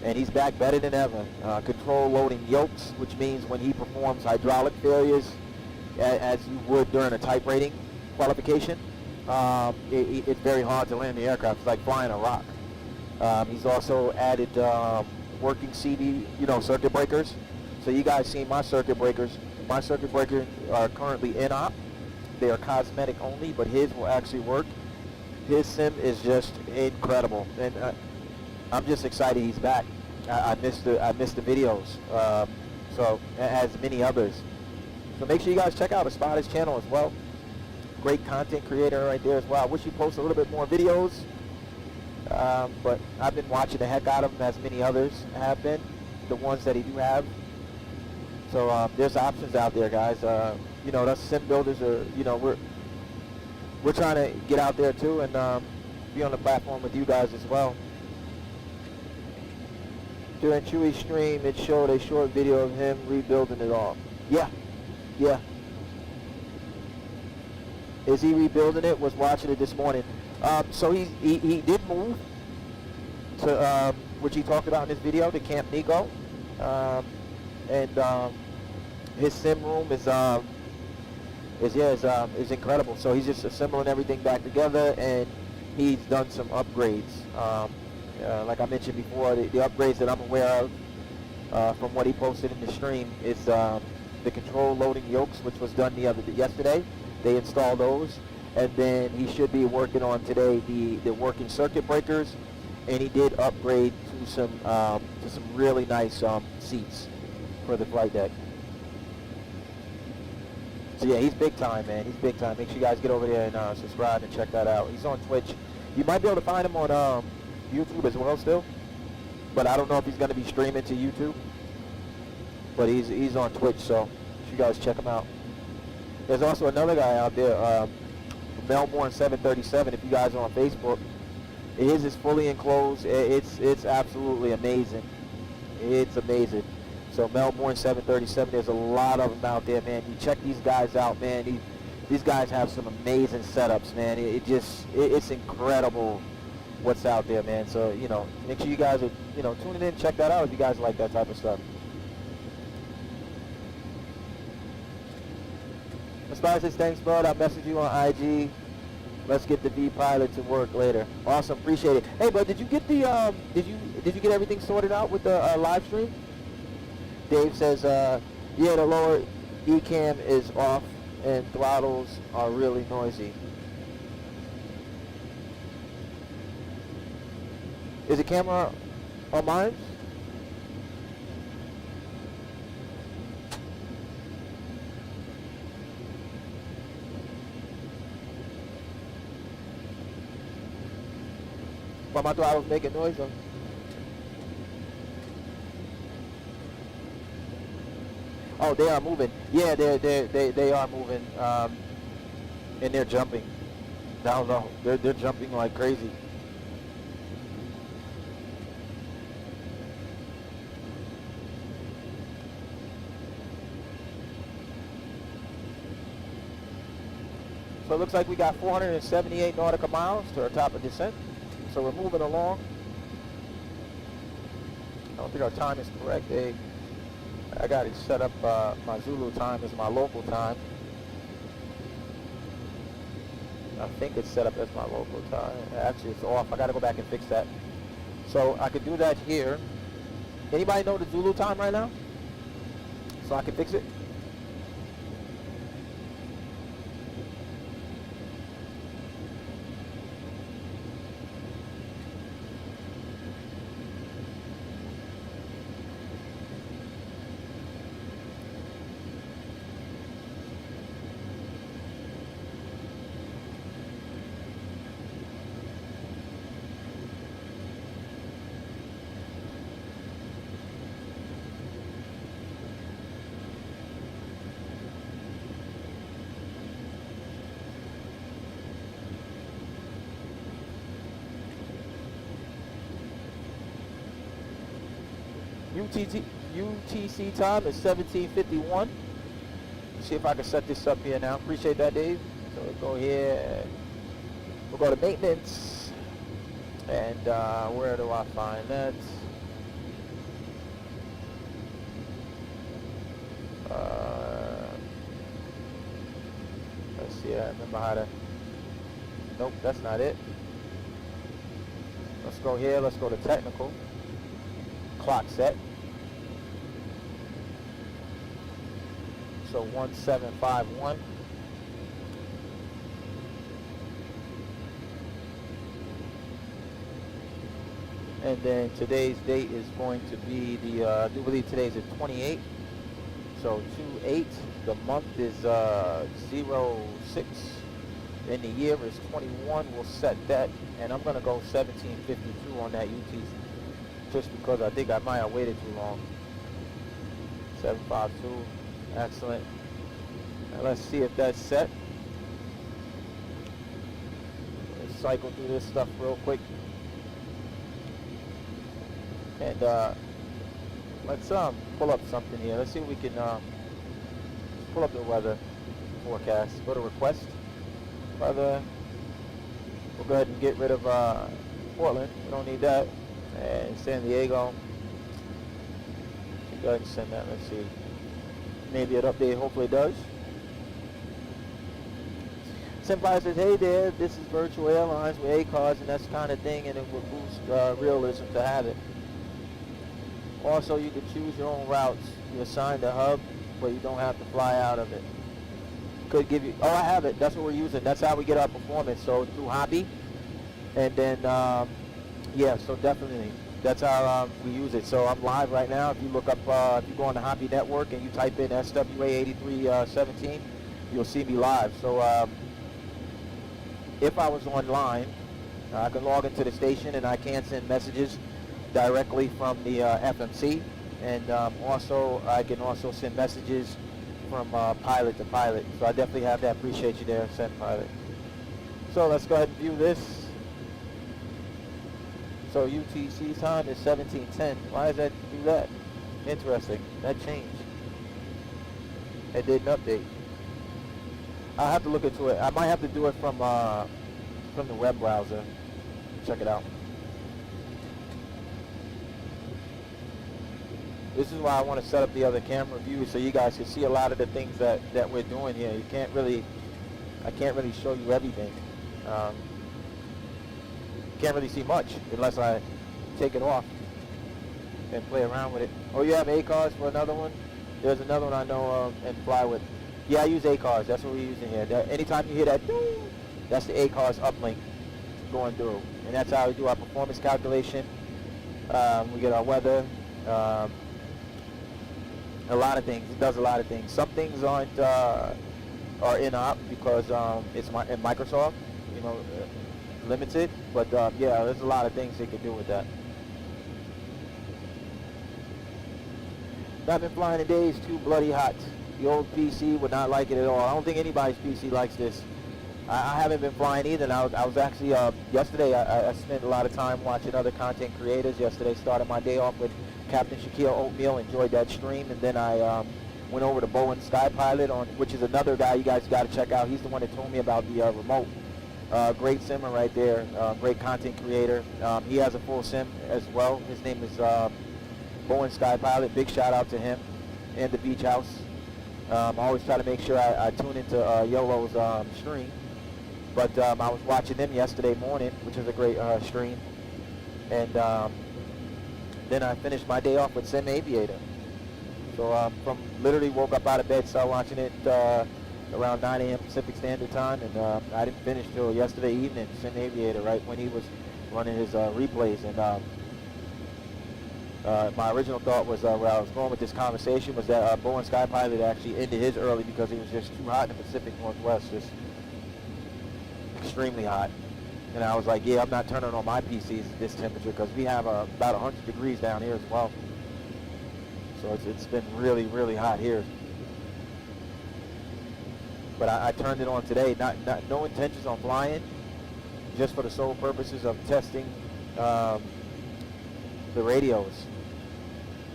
Speaker 1: And he's back better than ever. Control loading yokes, which means when he performs hydraulic failures, as you would during a type rating qualification, it's very hard to land the aircraft. It's like flying a rock. He's also added working CD, circuit breakers. So you guys see my circuit breakers. My circuit breakers are currently in op. They are cosmetic only, but his will actually work. His sim is just incredible, and I'm just excited he's back. I missed the videos, so as many others. So make sure you guys check out Espada's channel as well. Great content creator right there as well. I wish he posted a little bit more videos, but I've been watching the heck out of him, as many others have been, the ones that he do have. So there's options out there, guys. Us sim builders are, we're trying to get out there too and be on the platform with you guys as well. During Chewy's stream, it showed a short video of him rebuilding it all. Yeah. Is he rebuilding it? Was watching it this morning. So he did move to which he talked about in his video, to Camp Nico, and his sim room is incredible. So he's just assembling everything back together, and he's done some upgrades. Like I mentioned before, the upgrades that I'm aware of from what he posted in the stream is the control loading yokes, which was done yesterday. They installed those, And then he should be working on today the working circuit breakers, and he did upgrade to some really nice seats for the flight deck. So yeah, he's big time, man. He's big time. Make sure you guys get over there and subscribe and check that out. He's on Twitch. You might be able to find him on YouTube as well still, but I don't know if he's going to be streaming to YouTube. But he's on Twitch, so you guys check him out. There's also another guy out there, Melbourne 737. If you guys are on Facebook, his is fully enclosed. It's absolutely amazing. It's amazing. So Melbourne 737, there's a lot of them out there, man. You check these guys out, man. These guys have some amazing setups, man. It's incredible what's out there, man. So, you know, make sure you guys are, you know, tuning in, check that out if you guys like that type of stuff. Mr. says, thanks, bud. I'll message you on IG. Let's get the V pilot to work later. Awesome, appreciate it. Hey, bud, did you get the did you get everything sorted out with the live stream? Dave says, yeah, the lower E-cam is off and throttles are really noisy. Is the camera on mine? Why my throttles making noise though? Oh, they are moving. Yeah, they are moving, and they're jumping. Down low. They're jumping like crazy. So it looks like we got 478 nautical miles to our top of descent. So we're moving along. I don't think our time is correct. I got it set up, my Zulu time is my local time. I think it's set up as my local time. Actually, it's off. I got to go back and fix that. So I could do that here. Anybody know the Zulu time right now? So I can fix it? UTC time is 17:51. See if I can set this up here now. Appreciate that, Dave. So we'll go here. We'll go to maintenance. And where do I find that? Let's see. I remember how to. Nope, that's not it. Let's go here. Let's go to technical. Clock set. So 1751. And then today's date is going to be the, I do believe today's the 28th. So 2/8. The month is 06. And the year is 21. We'll set that. And I'm going to go 1752 on that UTC. Just because I think I might have waited too long. 752. Excellent. Now let's see if that's set. Let's cycle through this stuff real quick. And let's pull up something here. Let's see if we can pull up the weather forecast. Go to request. Weather. We'll go ahead and get rid of Portland. We don't need that. And San Diego. Go ahead and send that. Let's see. Maybe it update. Hopefully it does. Senpai says, hey there, this is Virtual Airlines with ACARS and that kind of thing, and it would boost realism to have it. Also, you can choose your own routes. You assign the hub, but you don't have to fly out of it. could give you, oh, I have it. That's what we're using. That's how we get our performance. So through Hobby. And then, yeah, so definitely. That's how we use it. So I'm live right now. If you look up, if you go on the Hobby Network and you type in SWA8317, you'll see me live. So if I was online, I can log into the station and I can send messages directly from the FMC. And also, I can also send messages from pilot to pilot. So I definitely have that. Appreciate you there, send pilot. So let's go ahead and view this. So UTC time is 17:10. Why does that do that? Interesting. That changed. It didn't update. I'll have to look into it. I might have to do it from the web browser. Check it out. This is why I want to set up the other camera view so you guys can see a lot of the things that we're doing here. You can't really, I can't really show you everything. Can't really see much unless I take it off and play around with it. Oh, you have ACARS for another one? There's another one I know of and fly with. Yeah, I use ACARS. That's what we're using here. Anytime you hear that, that's the ACARS uplink going through. And that's how we do our performance calculation. We get our weather. A lot of things. It does a lot of things. Some things aren't are in-op because it's in Microsoft, you know, limited. But yeah, there's a lot of things they can do with that. I've been flying in days too bloody hot. The old PC would not like it at all. I don't think anybody's PC likes this. I haven't been flying either. And I was actually, yesterday I spent a lot of time watching other content creators. Yesterday started my day off with Captain Shaquille Oatmeal, enjoyed that stream. And then I went over to Bowen Sky Pilot, which is another guy you guys got to check out. He's the one that told me about the remote. Great simmer right there, great content creator. He has a full sim as well. His name is Bowen Sky Pilot. Big shout out to him and the Beach House. I always try to make sure I tune into YOLO's stream. But I was watching them yesterday morning, which is a great stream. And then I finished my day off with Sim Aviator. So from literally woke up out of bed, started watching it around 9 a.m. Pacific Standard Time, and I didn't finish till yesterday evening, Sim Aviator, right when he was running his replays. And my original thought was where I was going with this conversation was that Bowen Sky Pilot actually ended his early because it was just too hot in the Pacific Northwest, just extremely hot. And I was like, yeah, I'm not turning on my PCs at this temperature because we have about 100 degrees down here as well. So it's been really, really hot here. But I turned it on today, no intentions on flying, just for the sole purposes of testing the radios.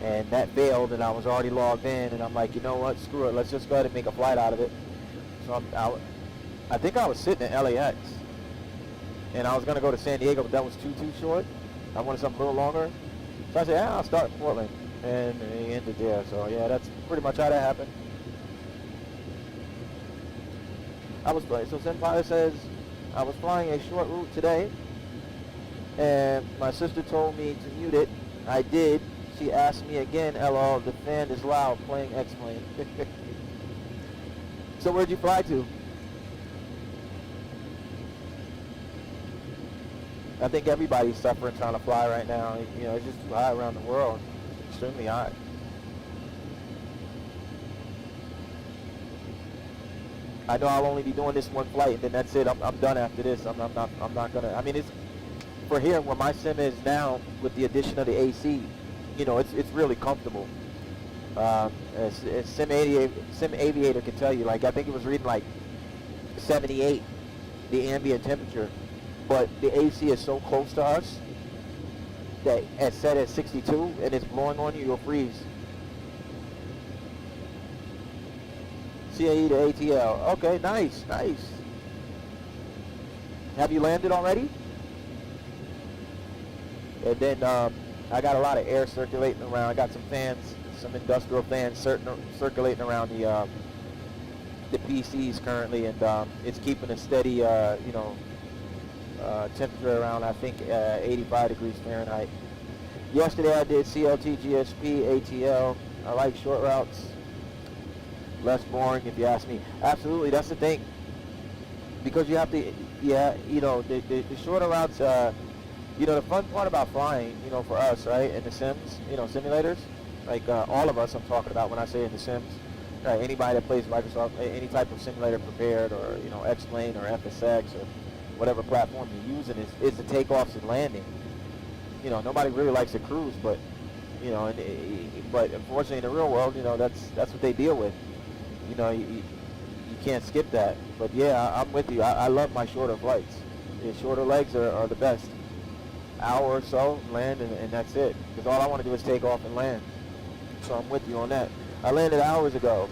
Speaker 1: And that failed, and I was already logged in, and I'm like, you know what, screw it, let's just go ahead and make a flight out of it. So I think I was sitting at LAX, and I was going to go to San Diego, but that was too short. I wanted something a little longer. So I said, yeah, I'll start in Portland, and it ended there. So yeah, that's pretty much how that happened. I was flying. So Senpai says, I was flying a short route today, and my sister told me to mute it. I did. She asked me again, LOL, the fan is loud, playing X-Plane. So where'd you fly to? I think everybody's suffering trying to fly right now. You know, it's just too hot around the world. Extremely hot. I know I'll only be doing this one flight, and then that's it. I'm done after this. I'm not gonna. I mean, it's for here where my sim is now with the addition of the AC. You know, it's really comfortable. Sim Aviator can tell you. Like I think it was reading like 78, the ambient temperature, but the AC is so close to us that it's set at 62 and it's blowing on you, you'll freeze. CAE to ATL. Okay, nice. Have you landed already? And then I got a lot of air circulating around. I got some fans, some industrial fans circulating around the PCs currently, and it's keeping a steady, temperature around, I think, 85 degrees Fahrenheit. Yesterday I did CLT, GSP, ATL. I like short routes. less boring if you ask me. Absolutely, that's the thing. Because you have to, yeah, you know, the shorter routes, you know, the fun part about flying, you know, for us, right, in the sims, you know, simulators, like all of us I'm talking about when I say in the sims, right, anybody that plays Microsoft, any type of simulator prepared, or, you know, X-Plane or FSX or whatever platform you're using, is the takeoffs and landing. You know, nobody really likes to cruise, but, you know, but unfortunately in the real world, you know, that's what they deal with. You know, you can't skip that. But yeah, I'm with you. I love my shorter flights. The shorter legs are the best. Hour or so, land, and that's it. Because all I want to do is take off and land. So I'm with you on that. I landed hours ago.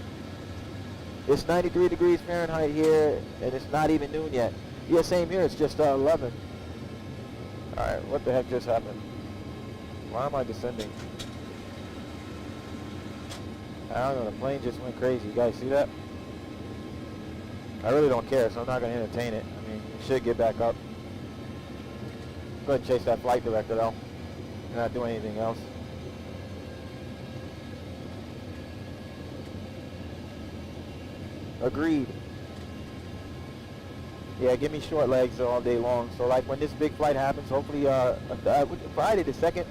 Speaker 1: It's 93 degrees Fahrenheit here, and it's not even noon yet. Yeah, same here. It's just 11. All right, what the heck just happened? Why am I descending? I don't know, the plane just went crazy. You guys see that? I really don't care, so I'm not going to entertain it. I mean, it should get back up. Go ahead and chase that flight director, though. I'm not doing anything else. Agreed. Yeah, give me short legs all day long. So, like, when this big flight happens, hopefully, Friday the 2nd,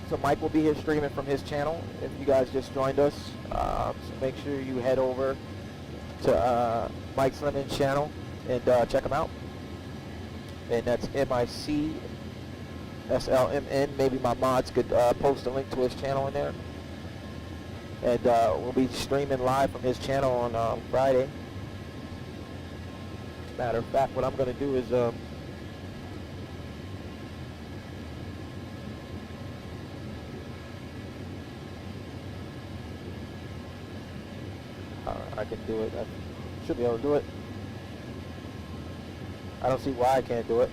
Speaker 1: so Mike will be here streaming from his channel if you guys just joined us. So make sure you head over to Mike Slimmon's channel and check him out. And that's MICSLMN. Maybe my mods could post a link to his channel in there. And we'll be streaming live from his channel on Friday. Matter of fact, what I'm going to do is I can do it. I should be able to do it. I don't see why I can't do it.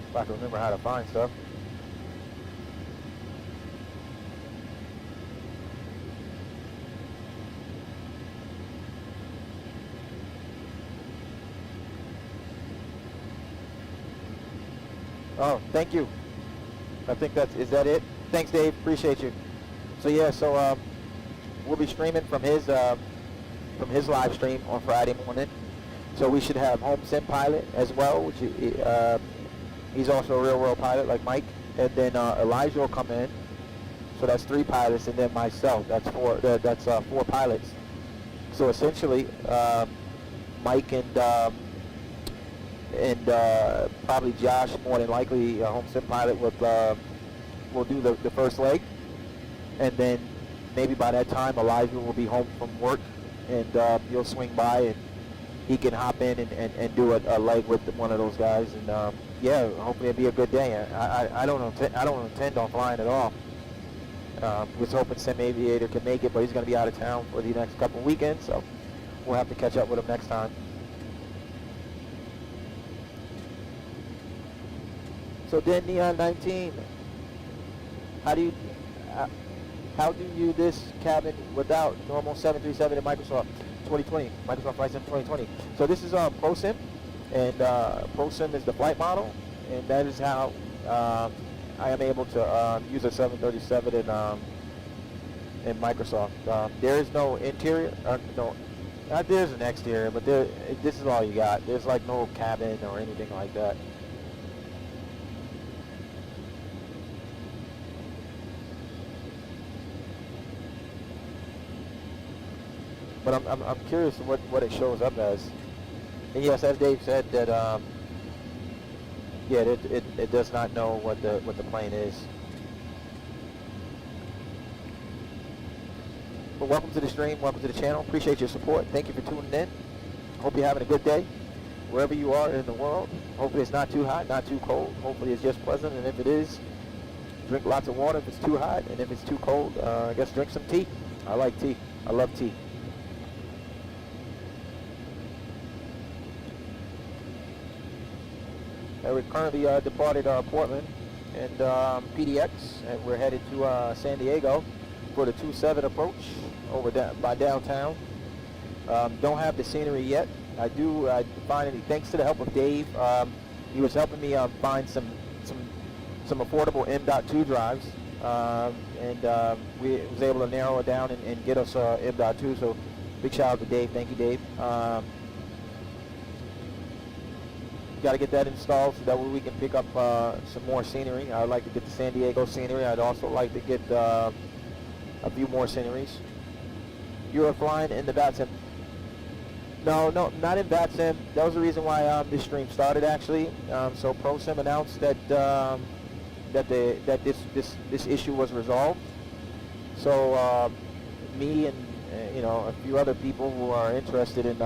Speaker 1: If I can remember how to find stuff. Oh, thank you. I think is that it? Thanks, Dave. Appreciate you. So yeah, so we'll be streaming from his live stream on Friday morning. So we should have Home Sim Pilot as well, which he's also a real world pilot like Mike. And then Elijah will come in. So that's 3 pilots, and then myself. That's 4. That's 4 pilots. So essentially, Mike and probably Josh, more than likely, Home Sim Pilot will do the first leg, and then maybe by that time Elijah will be home from work, and you'll swing by and he can hop in and do a leg with one of those guys, and yeah, hopefully it'll be a good day. I don't intend on flying at all. Was hoping Sim Aviator can make it, but he's going to be out of town for the next couple weekends, so we'll have to catch up with him next time. So then Neon 19, how do you this cabin without normal 737 in Microsoft 2020, Microsoft Flight Sim 2020? So this is Pro Sim, and Pro Sim is the flight model, and that is how I am able to use a 737 in Microsoft. There is no interior, there's an exterior, but this is all you got. There's like no cabin or anything like that. But I'm curious what it shows up as. And yes, as Dave said, that yeah, it does not know what the plane is. But welcome to the stream, welcome to the channel. Appreciate your support. Thank you for tuning in. Hope you're having a good day wherever you are in the world. Hopefully it's not too hot, not too cold. Hopefully it's just pleasant, and if it is, drink lots of water if it's too hot, and if it's too cold, I guess drink some tea. I like tea. I love tea. We currently departed Portland and PDX, and we're headed to San Diego for the 27 approach over by downtown. Don't have the scenery yet. I finally, thanks to the help of Dave, he was helping me find some some affordable M.2 drives, and we was able to narrow it down and get us M.2. So big shout out to Dave. Thank you, Dave. Got to get that installed so that way we can pick up some more scenery. I'd like to get the San Diego scenery. I'd also like to get a few more sceneries. You are flying in the VATSIM. No, not in VATSIM. That was the reason why this stream started, actually. So ProSim announced that that this issue was resolved. So me and a few other people who are interested in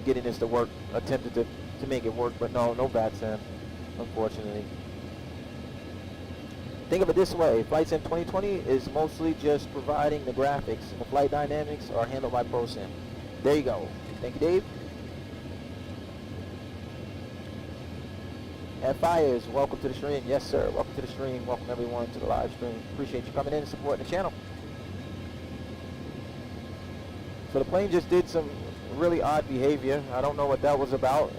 Speaker 1: getting this to work attempted to make it work, but no VATSIM, unfortunately. Think of it this way: FlightSim 2020 is mostly just providing the graphics, and the flight dynamics are handled by ProSim. There you go. Thank you, Dave. At Fires, welcome to the stream. Yes, sir. Welcome to the stream. Welcome everyone to the live stream. Appreciate you coming in and supporting the channel. So the plane just did some really odd behavior. I don't know what that was about.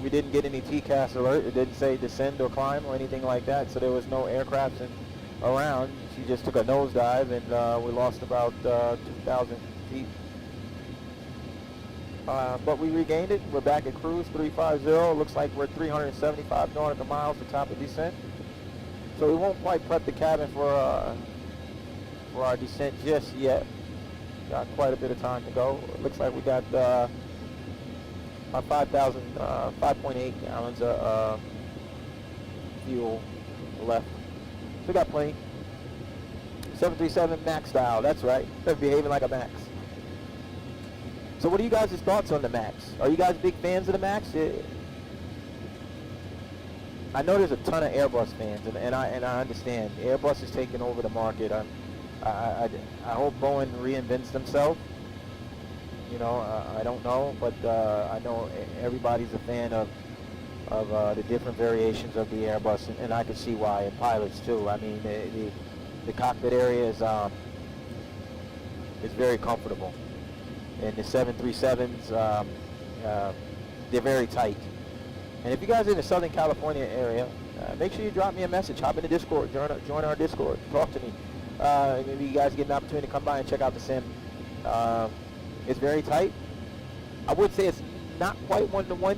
Speaker 1: We didn't get any TCAS alert. It didn't say descend or climb or anything like that. So there was no aircrafts around. She just took a nosedive, and we lost about 2,000 feet. But we regained it. We're back at cruise 350. Looks like we're 375 nautical miles to top of descent. So we won't quite prep the cabin for our descent just yet. Got quite a bit of time to go. It looks like we got about 5.8 gallons of fuel left. So we got plenty. 737 MAX style. That's right. They're behaving like a MAX. So what are you guys' thoughts on the MAX? Are you guys big fans of the MAX? I know there's a ton of Airbus fans, and I understand. Airbus is taking over the market. I hope Boeing reinvents themselves. I don't know, but I know everybody's a fan of the different variations of the Airbus, and I can see why, and pilots too. I mean, the cockpit area is very comfortable, and the 737s they're very tight. And if you guys are in the Southern California area, make sure you drop me a message. Hop in the Discord, join our Discord, talk to me. Maybe you guys get an opportunity to come by and check out the sim. It's very tight. I would say it's not quite one-to-one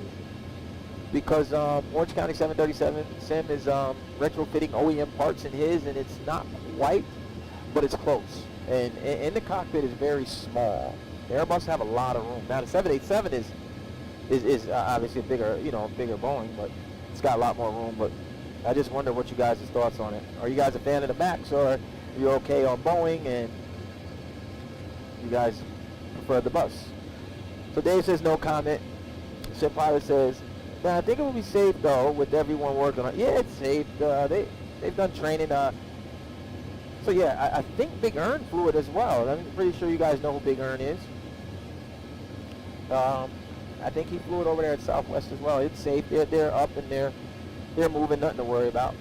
Speaker 1: because Orange County 737 sim is retrofitting OEM parts in his, and it's not quite, but it's close. And the cockpit is very small. The Airbus have a lot of room. Now the 787 is obviously a bigger Boeing, but it's got a lot more room. But I just wonder what you guys' thoughts on it. Are you guys a fan of the MAX, or you're okay on Boeing and you guys prefer the bus? So Dave says no comment. Sim Pilot says, nah, I think it would be safe though with everyone working on it. Yeah, it's safe. They've done training. So yeah, I think Big Earn flew it as well. I'm pretty sure you guys know who Big Earn is. I think he flew it over there at Southwest as well. It's safe. They're up and they're moving. Nothing to worry about.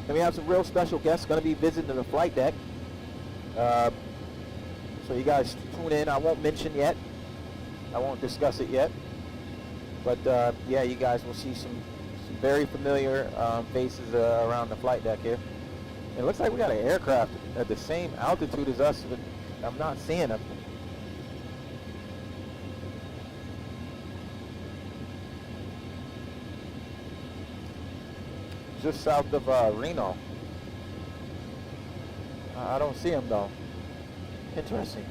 Speaker 1: And we have some real special guests going to be visiting the flight deck. So you guys tune in. I won't mention yet. I won't discuss it yet. But yeah, you guys will see some very familiar faces around the flight deck here. It looks like we got an aircraft at the same altitude as us, but I'm not seeing them. Just south of Reno. I don't see them though. Interesting.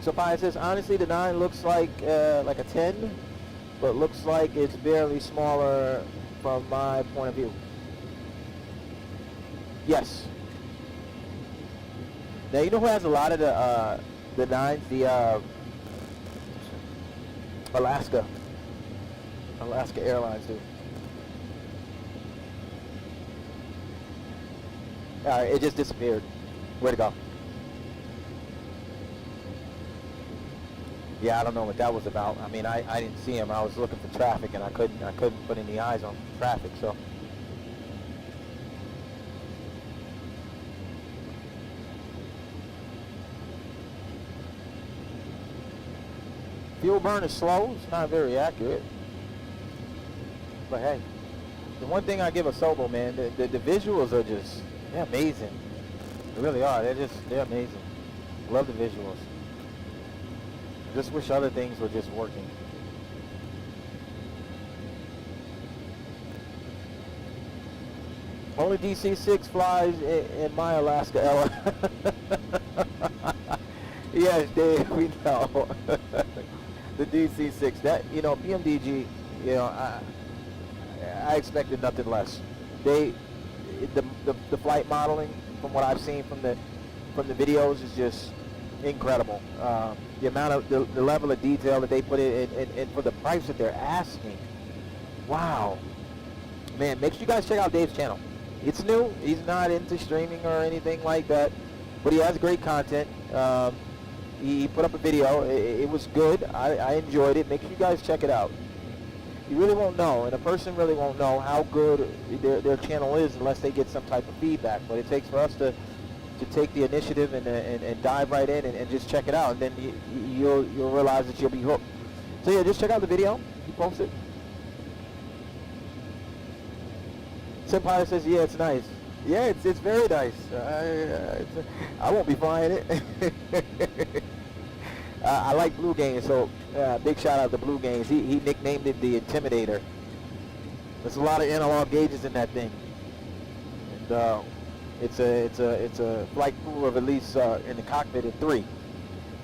Speaker 1: So Fire says, honestly, the 9 looks like a 10, but looks like it's barely smaller from my point of view. Yes. Now you know who has a lot of the 9s? The Alaska Airlines do. Alright, it just disappeared. Where'd it go? Yeah, I don't know what that was about. I mean, I didn't see him. I was looking for traffic, and I couldn't put any eyes on traffic. So, fuel burn is slow. It's not very accurate. But hey, the one thing I give Asobo, man, the visuals are just, they're amazing. They really are. They're amazing. Love the visuals. Just wish other things were just working. Only DC-6 flies in my Alaska, Ella. Yes, Dave, we know. The DC-6, that, you know, PMDG, you know, I expected nothing less. The flight modeling, from what I've seen from the videos, is just incredible. The amount of the level of detail that they put in, and for the price that they're asking, wow, man. Make sure you guys check out Dave's channel. It's new. He's not into streaming or anything like that, but he has great content. He put up a video. It was good. I enjoyed it. Make sure you guys check it out. You really won't know, and a person really won't know how good their channel is unless they get some type of feedback. But it takes for us to take the initiative and dive right in and just check it out, and then you'll realize that you'll be hooked. So yeah, just check out the video. He posted. Sim Pilot says, yeah, it's nice. Yeah, it's very nice. I won't be flying it. I like Blue Games, so big shout out to Blue Games. He nicknamed it the Intimidator. There's a lot of analog gauges in that thing, and it's a flight crew of at least in the cockpit of 3.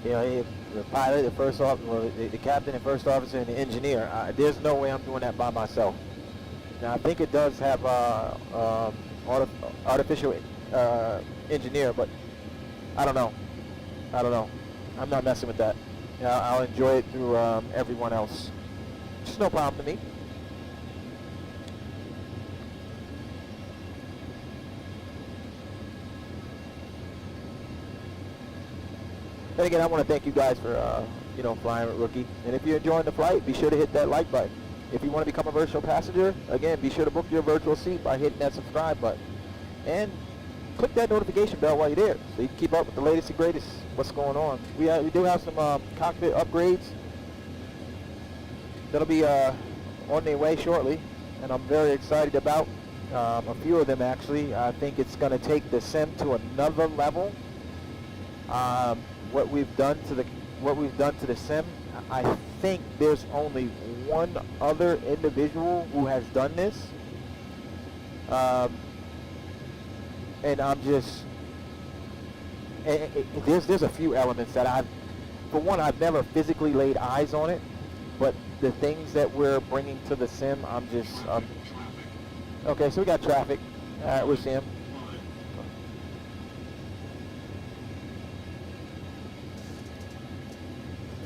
Speaker 1: You know, the pilot, the first officer, the captain, and first officer, and the engineer. There's no way I'm doing that by myself. Now I think it does have artificial engineer, but I don't know. I'm not messing with that. I'll enjoy it through everyone else. It's no problem to me. And again, I want to thank you guys for you know, flying with Rookie. And if you're enjoying the flight, be sure to hit that like button. If you want to become a virtual passenger, again, be sure to book your virtual seat by hitting that subscribe button. And click that notification bell while you're there, so you can keep up with the latest and greatest, what's going on. We do have some cockpit upgrades that'll be on their way shortly, and I'm very excited about a few of them actually. I think it's going to take the sim to another level. What we've done to the sim, I think there's only one other individual who has done this. And I'm just, there's a few elements that for one, I've never physically laid eyes on it, but the things that we're bringing to the sim, okay, so we got traffic. All right, we'll see him.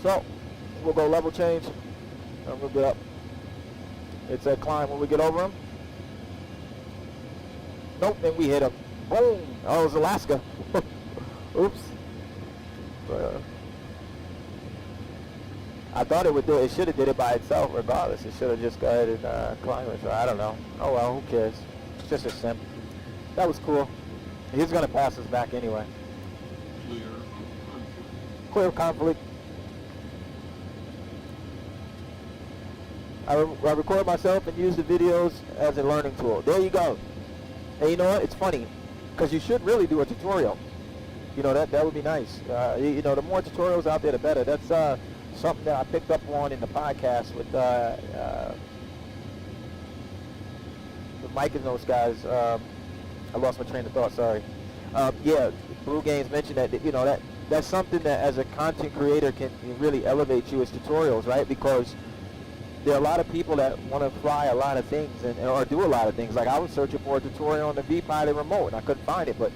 Speaker 1: So, we'll go level change, and we'll get up. It's a climb when we get over him. Nope, then we hit him. Boom! Oh, it was Alaska. Oops. I thought it would do it. It should have did it by itself regardless. It should have just gone ahead and climbed it. So I don't know. Oh well, who cares? It's just a sim. That was cool. He's going to pass us back anyway. Clear conflict. I record myself and use the videos as a learning tool. There you go. And you know what? It's funny, because you should really do a tutorial. You know, that would be nice. You know, the more tutorials out there, the better. That's something that I picked up on in the podcast with Mike and those guys. I lost my train of thought. Sorry. Yeah, Blue Games mentioned that. You know, that's something that as a content creator can really elevate you as tutorials, right? Because there are a lot of people that want to fly a lot of things or do a lot of things. Like I was searching for a tutorial on the V-Pilot remote and I couldn't find it. But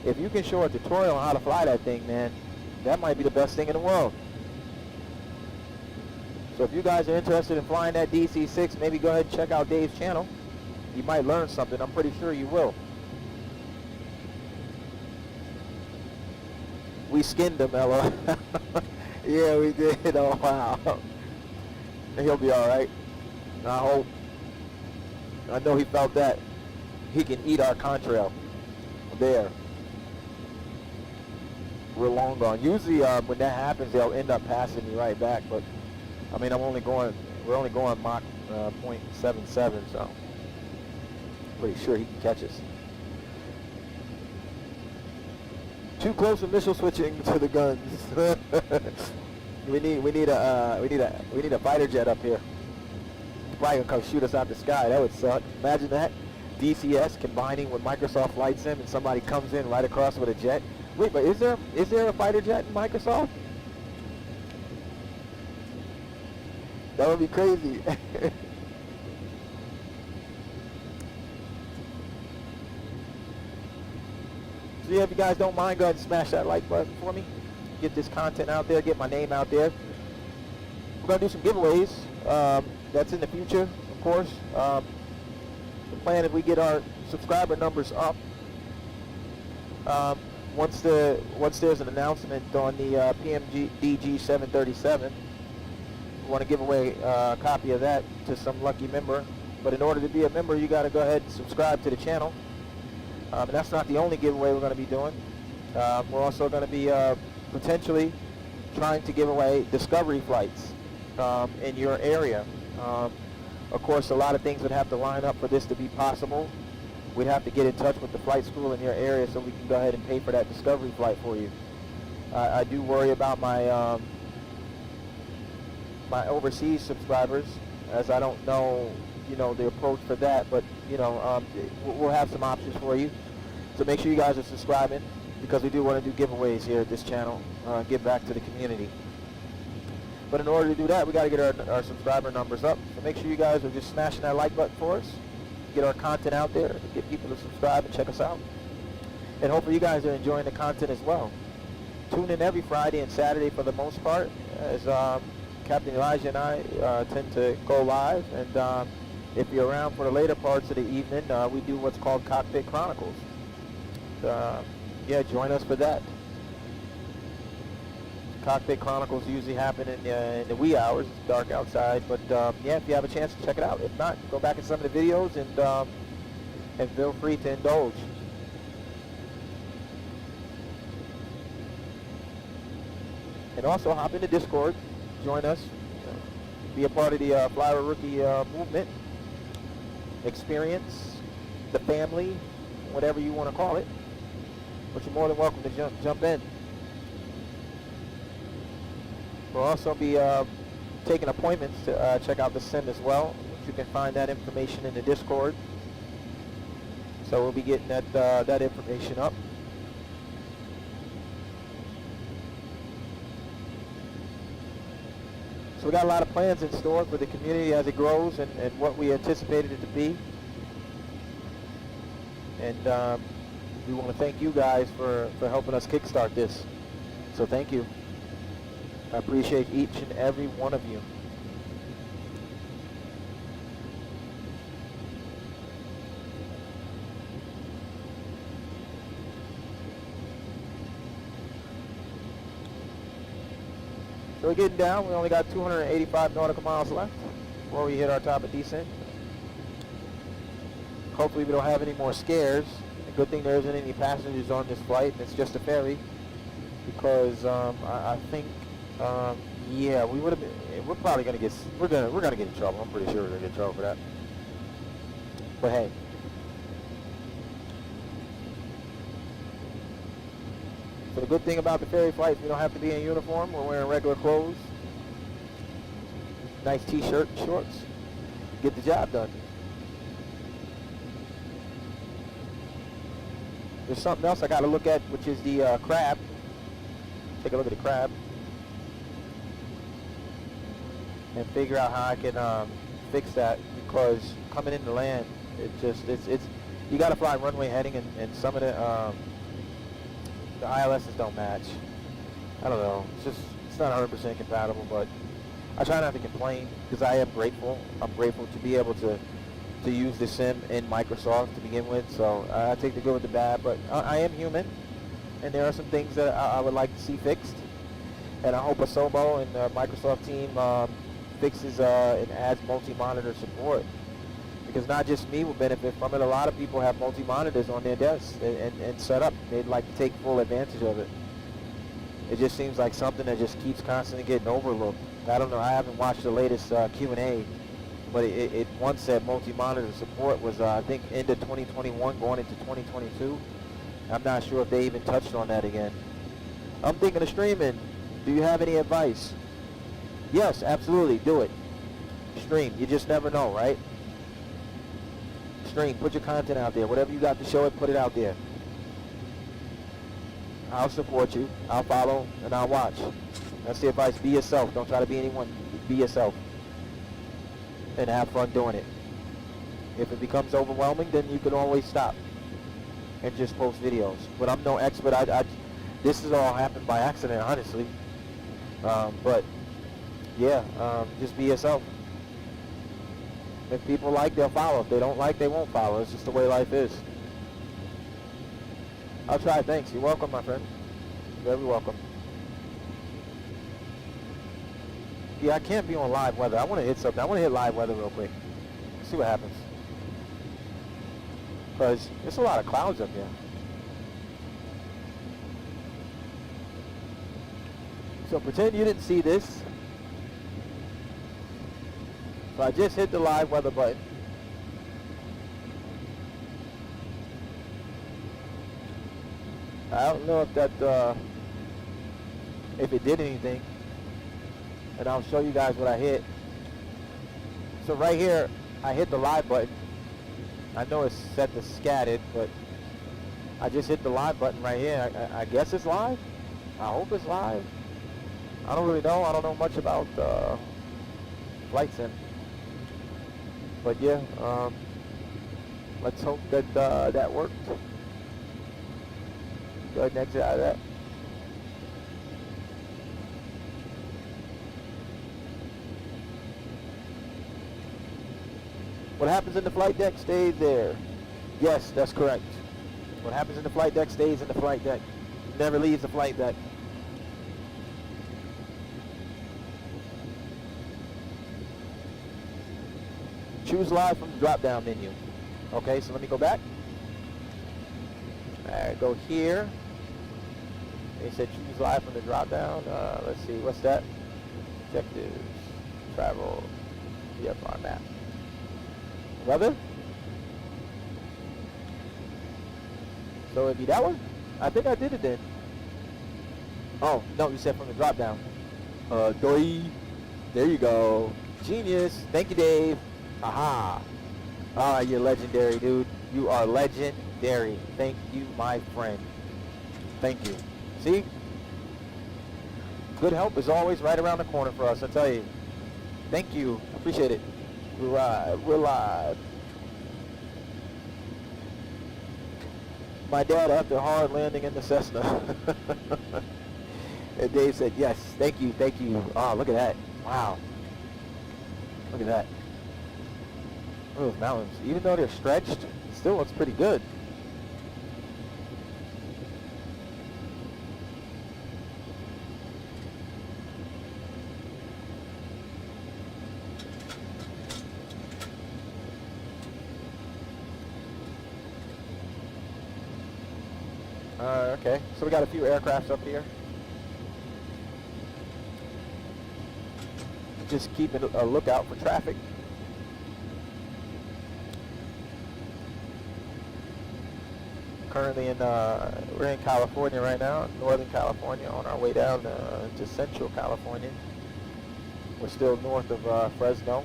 Speaker 1: if you can show a tutorial on how to fly that thing, man, that might be the best thing in the world. So if you guys are interested in flying that DC-6, maybe go ahead and check out Dave's channel. You might learn something. I'm pretty sure you will. We skinned him, Ella. Yeah, we did. Oh, wow. He'll be all right. I hope. I know he felt that. He can eat our contrail. There. We're long gone. Usually when that happens, they'll end up passing me right back. But I mean, we're only going Mach .77, so pretty sure he can catch us. Too close initial switching to the guns. we need a fighter jet up here. Probably gonna come shoot us out the sky. That would suck. Imagine that. DCS combining with Microsoft Flight Sim, and somebody comes in right across with a jet. Wait, but is there a fighter jet in Microsoft? That would be crazy. So yeah, if you guys don't mind, go ahead and smash that like button for me. Get this content out there, get my name out there. We're going to do some giveaways. That's in the future, of course. The plan is we get our subscriber numbers up. Once there's an announcement on the PMDG 737, we want to give away a copy of that to some lucky member. But in order to be a member, you got to go ahead and subscribe to the channel. And that's not the only giveaway we're going to be doing. We're also going to be potentially trying to give away discovery flights in your area. Of course, a lot of things would have to line up for this to be possible. We'd have to get in touch with the flight school in your area so we can go ahead and pay for that discovery flight for you. I do worry about my my overseas subscribers, as I don't know, the approach for that, but we'll have some options for you. So make sure you guys are subscribing, because we do want to do giveaways here at this channel, give back to the community. But in order to do that, we got to get our subscriber numbers up. So make sure you guys are just smashing that like button for us, get our content out there, get people to subscribe and check us out. And hopefully you guys are enjoying the content as well. Tune in every Friday and Saturday for the most part, as Captain Elijah and I tend to go live. And if you're around for the later parts of the evening, we do what's called Cockpit Chronicles. Yeah, join us for that. Cockpit Chronicles usually happen in the wee hours. It's dark outside, but yeah, if you have a chance to check it out. If not, go back in some of the videos and feel free to indulge. And also hop into Discord, join us, be a part of the Flyer Rookie movement, experience the family, whatever you want to call it. But you're more than welcome to jump in. We'll also be taking appointments to check out the sim as well. You can find that information in the Discord. So we'll be getting that information up. So we got a lot of plans in store for the community as it grows and what we anticipated it to be. And we want to thank you guys for helping us kickstart this. So thank you. I appreciate each and every one of you. So we're getting down. We only got 285 nautical miles left before we hit our top of descent. Hopefully we don't have any more scares. The good thing there isn't any passengers on this flight, and it's just a ferry, because I think yeah, we would have been. We're probably gonna get. We're gonna get in trouble. I'm pretty sure we're gonna get in trouble for that. But hey. So the good thing about the ferry flights, we don't have to be in uniform. We're wearing regular clothes. Nice t-shirt and shorts. Get the job done. There's something else I got to look at, which is the crab. Take a look at the crab. And figure out how I can fix that, because coming into land, it's you got to fly runway heading, and some of the ILSs don't match. I don't know. It's not 100% compatible, but I try not to complain, because I am grateful. I'm grateful to be able to use the sim in Microsoft to begin with. So I take the good with the bad, but I am human, and there are some things that I would like to see fixed. And I hope Asobo and the Microsoft team fixes and adds multi-monitor support, because not just me will benefit from it. A lot of people have multi-monitors on their desks and set up. They'd like to take full advantage of it. It just seems like something that just keeps constantly getting overlooked. I don't know. I haven't watched the latest Q&A, but it once said multi-monitor support was I think end of 2021 going into 2022. I'm not sure if they even touched on that again. I'm thinking of streaming. Do you have any advice? Yes, absolutely. Do it. Stream. You just never know, right? Stream. Put your content out there. Whatever you got to show it, put it out there. I'll support you. I'll follow and I'll watch. That's the advice. Be yourself. Don't try to be anyone. Be yourself. And have fun doing it. If it becomes overwhelming, then you can always stop and just post videos. But I'm no expert. This has all happened by accident, honestly. But yeah, just be yourself. If people like, they'll follow. If they don't like, they won't follow. It's just the way life is. I'll try. Thanks. You're welcome, my friend. You're very welcome. Yeah, I can't be on live weather. I want to hit something. I want to hit live weather real quick. See what happens. Because there's a lot of clouds up here. So pretend you didn't see this. So I just hit the live weather button. I don't know if that, if it did anything. And I'll show you guys what I hit. So right here, I hit the live button. I know it's set to scattered, but I just hit the live button right here. I guess it's live. I hope it's live. I don't really know. I don't know much about Flight Sim. But yeah, let's hope that that worked. Go ahead and exit out of that. What happens in the flight deck stays there. Yes, that's correct. What happens in the flight deck stays in the flight deck. Never leaves the flight deck. Choose live from the drop-down menu. Okay, so let me go back. Go here. They said choose live from the drop-down. Let's see, what's that? Objectives, travel, VFR map. Weather? So it'd be that one? I think I did it then. Oh, no, you said from the drop-down. Doi. There you go. Genius. Thank you, Dave. Aha. Ah, you're legendary, dude. You are legendary. Thank you, my friend. Thank you. See? Good help is always right around the corner for us, I tell you. Thank you. Appreciate it. We're live. We're live. My dad after hard landing in the Cessna. And Dave said, yes, thank you, thank you. Oh, look at that. Wow. Look at that. Look at those mountains. Even though they're stretched, it still looks pretty good. Okay, so we got a few aircrafts up here. Just keeping a lookout for traffic. Currently we're in California right now, Northern California, on our way down to Central California. We're still north of Fresno,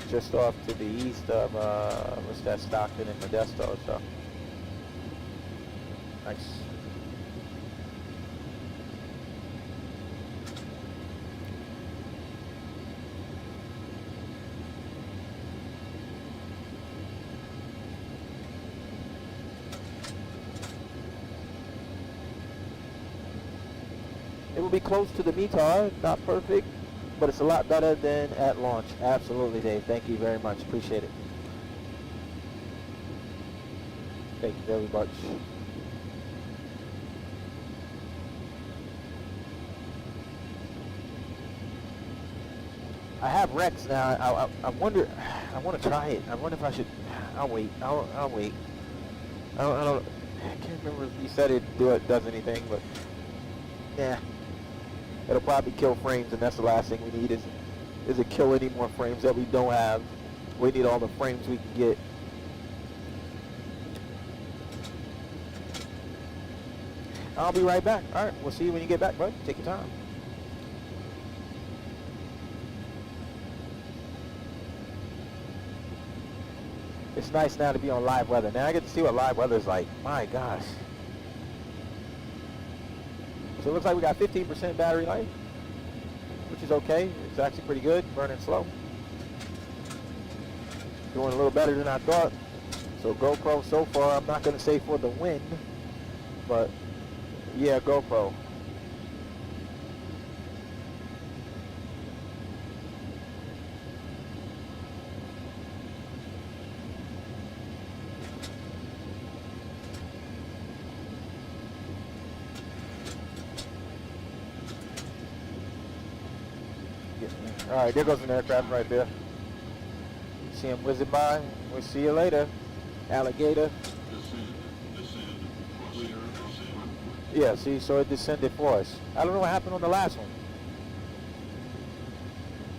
Speaker 1: just off to the east of what's that, Stockton and Modesto. So nice. It will be close to the METAR, not perfect, but it's a lot better than at launch. Absolutely, Dave. Thank you very much. Appreciate it. Thank you very much. I have Rex now. I wonder. I want to try it. I wonder if I should. I'll wait. I'll wait. I don't. I can't remember if you said it does anything, but yeah. It'll probably kill frames, and that's the last thing we need is to kill any more frames that we don't have. We need all the frames we can get. I'll be right back. All right, we'll see you when you get back, bud. Take your time. It's nice now to be on live weather. Now I get to see what live weather is like. My gosh. So it looks like we got 15% battery life, which is okay. It's actually pretty good, burning slow. Doing a little better than I thought. So GoPro so far, I'm not going to say for the win, but yeah, GoPro. All right, there goes an aircraft right there. See him whizzing by. We'll see you later, alligator.
Speaker 5: Descend, clear, descend.
Speaker 1: Yeah, see, so it descended for us. I don't know what happened on the last one.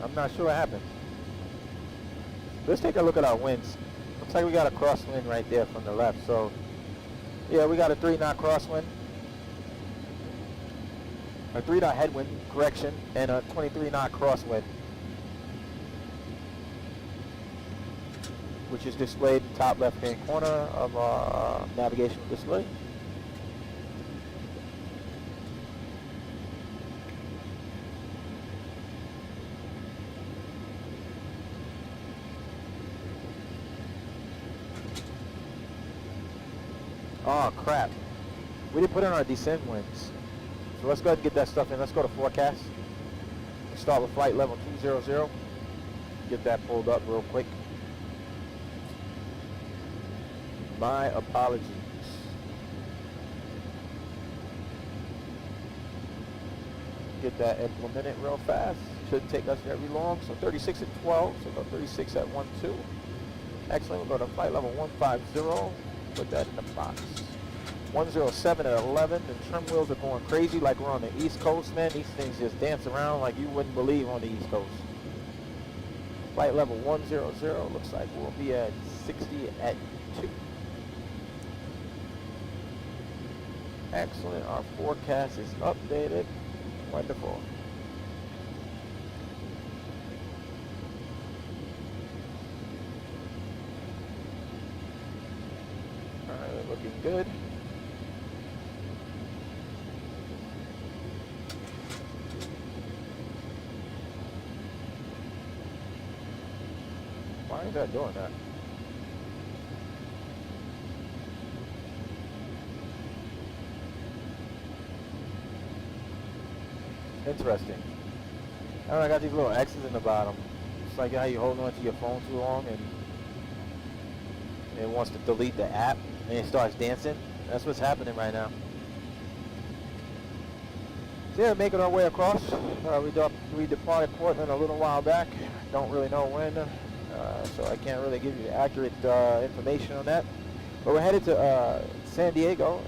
Speaker 1: I'm not sure what happened. Let's take a look at our winds. Looks like we got a crosswind right there from the left. So, yeah, we got a 3-knot crosswind. A 3-knot headwind, correction, and a 23-knot crosswind, which is displayed in the top left-hand corner of our navigational display. Oh crap, we didn't put in our descent winds. So let's go ahead and get that stuff in. Let's go to forecast. Let's start with flight level 200. Get that pulled up real quick. My apologies. Get that implemented real fast. Shouldn't take us very long. So 36 at 12. So go 36 at 12. Excellent. We'll go to flight level 150. Put that in the box. 107 at 11. The trim wheels are going crazy like we're on the East Coast, man. These things just dance around like you wouldn't believe on the East Coast. Flight level 100. Looks like we'll be at 60 at 2. Excellent. Our forecast is updated. Wonderful. All right, looking good. Why is that doing that? Interesting. I got these little X's in the bottom. It's like how you hold on to your phone too long and it wants to delete the app and it starts dancing. That's what's happening right now. So yeah, making our way across. We departed Portland a little while back. Don't really know when, so I can't really give you accurate information on that. But we're headed to San Diego.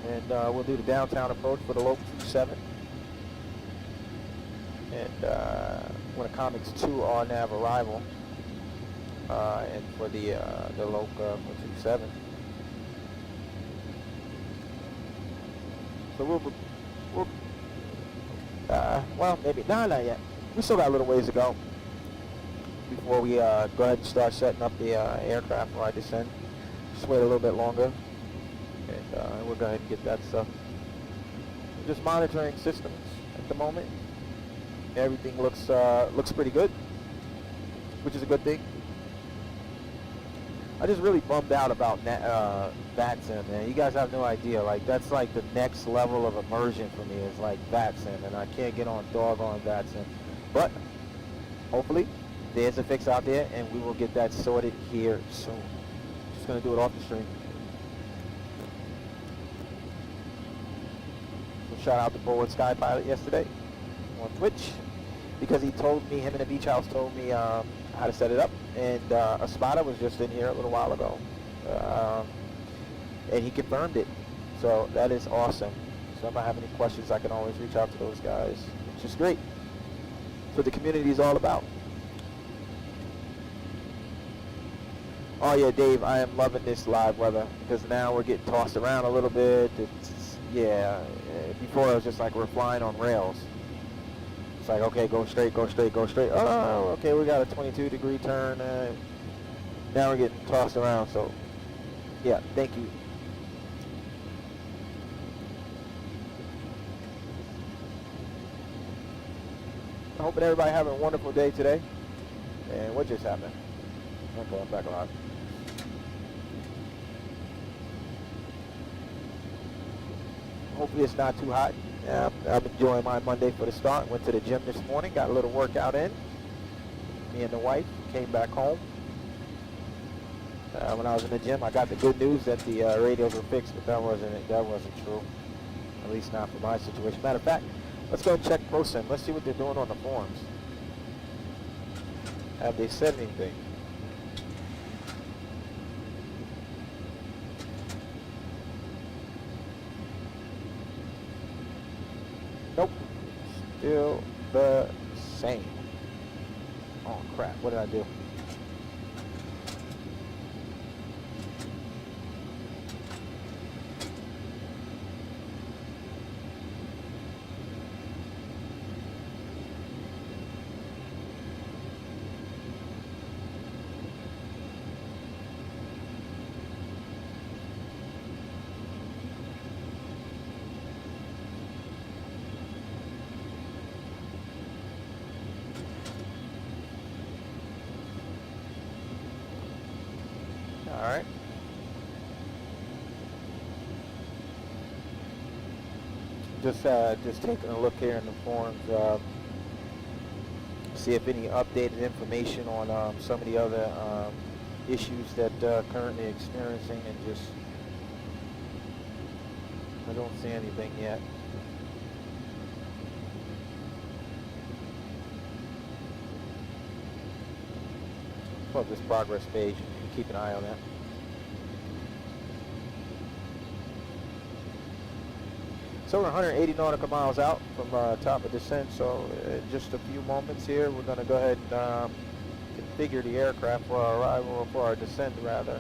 Speaker 1: And we'll do the downtown approach for the local 27. And Winnecomics 2 RNAV arrival. And for the local for 27. So we'll well, maybe, no, not yet. We still got a little ways to go before we go ahead and start setting up the aircraft while I descend. Just wait a little bit longer. And we'll go ahead and get that stuff. We're just monitoring systems at the moment. Everything looks pretty good, which is a good thing. I just really bummed out about VATSIM, man. You guys have no idea. Like, that's like the next level of immersion for me is like VATSIM, and I can't get on doggone VATSIM. But hopefully there's a fix out there, and we will get that sorted here soon. Just gonna do it off the stream. Shout out to Forward Sky Pilot yesterday on Twitch because he told me, him and the beach house told me how to set it up, and a spotter was just in here a little while ago and he confirmed it, so that is awesome. So if I have any questions, I can always reach out to those guys, which is great. That's what the community is all about. Oh yeah, Dave, I am loving this live weather because now we're getting tossed around a little bit. Yeah, before it was just like we're flying on rails. It's like, okay, go straight, go straight, go straight. Oh, okay, we got a 22-degree turn. Now we're getting tossed around, so yeah, thank you. I'm hoping everybody having a wonderful day today. And what just happened? Okay, I'm back alive. Hopefully it's not too hot. Yeah, I'm enjoying my Monday for the start. Went to the gym this morning, got a little workout in. Me and the wife came back home. When I was in the gym, I got the good news that the radios were fixed, but that wasn't true. At least not for my situation. Matter of fact, let's go and check ProSim. Let's see what they're doing on the forums. Have they said anything? Nope. Still the same. Oh crap, what did I do? All right. Just taking a look here in the forums, see if any updated information on some of the other issues that currently experiencing, and just I don't see anything yet. Pull up this progress page and keep an eye on that. So we're 180 nautical miles out from top of descent, so in just a few moments here we're going to go ahead and configure the aircraft for our arrival, or for our descent rather.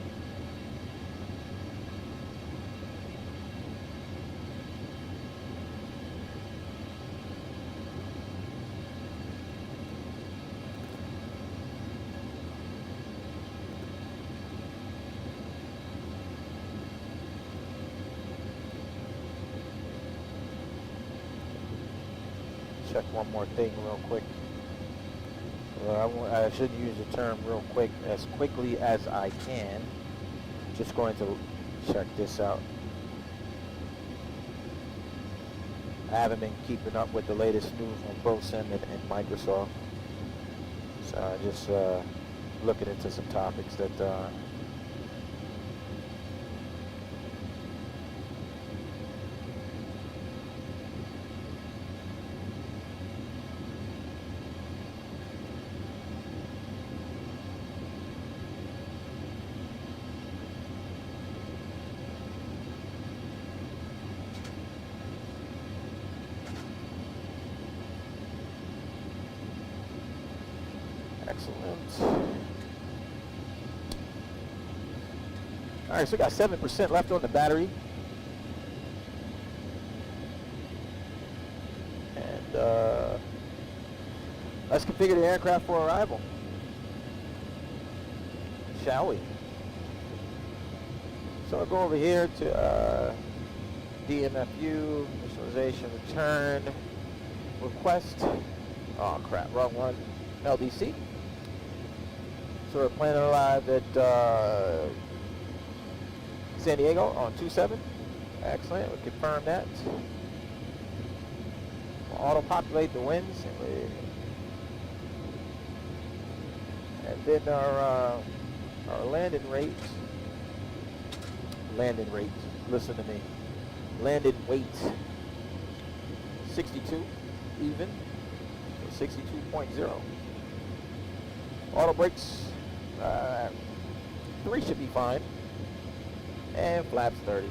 Speaker 1: Check one more thing real quick. I shouldn't use the term real quick, as quickly as I can. Just going to check this out. I haven't been keeping up with the latest news on ProSim and Microsoft. So just looking into some topics that excellent. All right, so we got 7% left on the battery. And let's configure the aircraft for arrival, shall we? So I'll go over here to DMFU, initialization, return, request. Oh crap, wrong one. LDC. So we're planning to arrive at San Diego on 2/7. Excellent. We'll confirm that. We'll auto-populate the winds, and then our landing rate. Listen to me. Landing weight. 62 even. 62.0. Auto brakes, 3 should be fine. And flaps 30.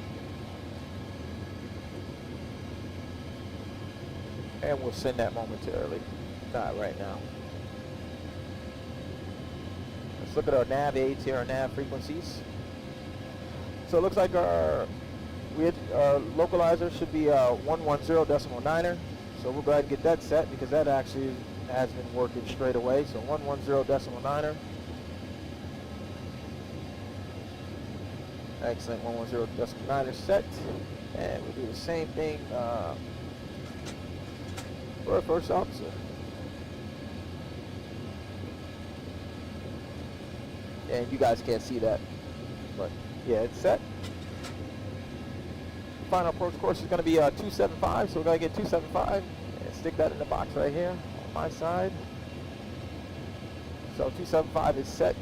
Speaker 1: And we'll send that momentarily. Not right now. Let's look at our nav aids here, our nav frequencies. So it looks like our localizer should be 110.9er. So we'll go ahead and get that set because that actually has been working straight away. So 110.9er. Excellent, 110.9er set. And we'll do the same thing for our first officer. And you guys can't see that, but yeah, it's set. Final approach course is going to be 275, so we're going to get 275 and stick that in the box right here on my side. So 275 is set,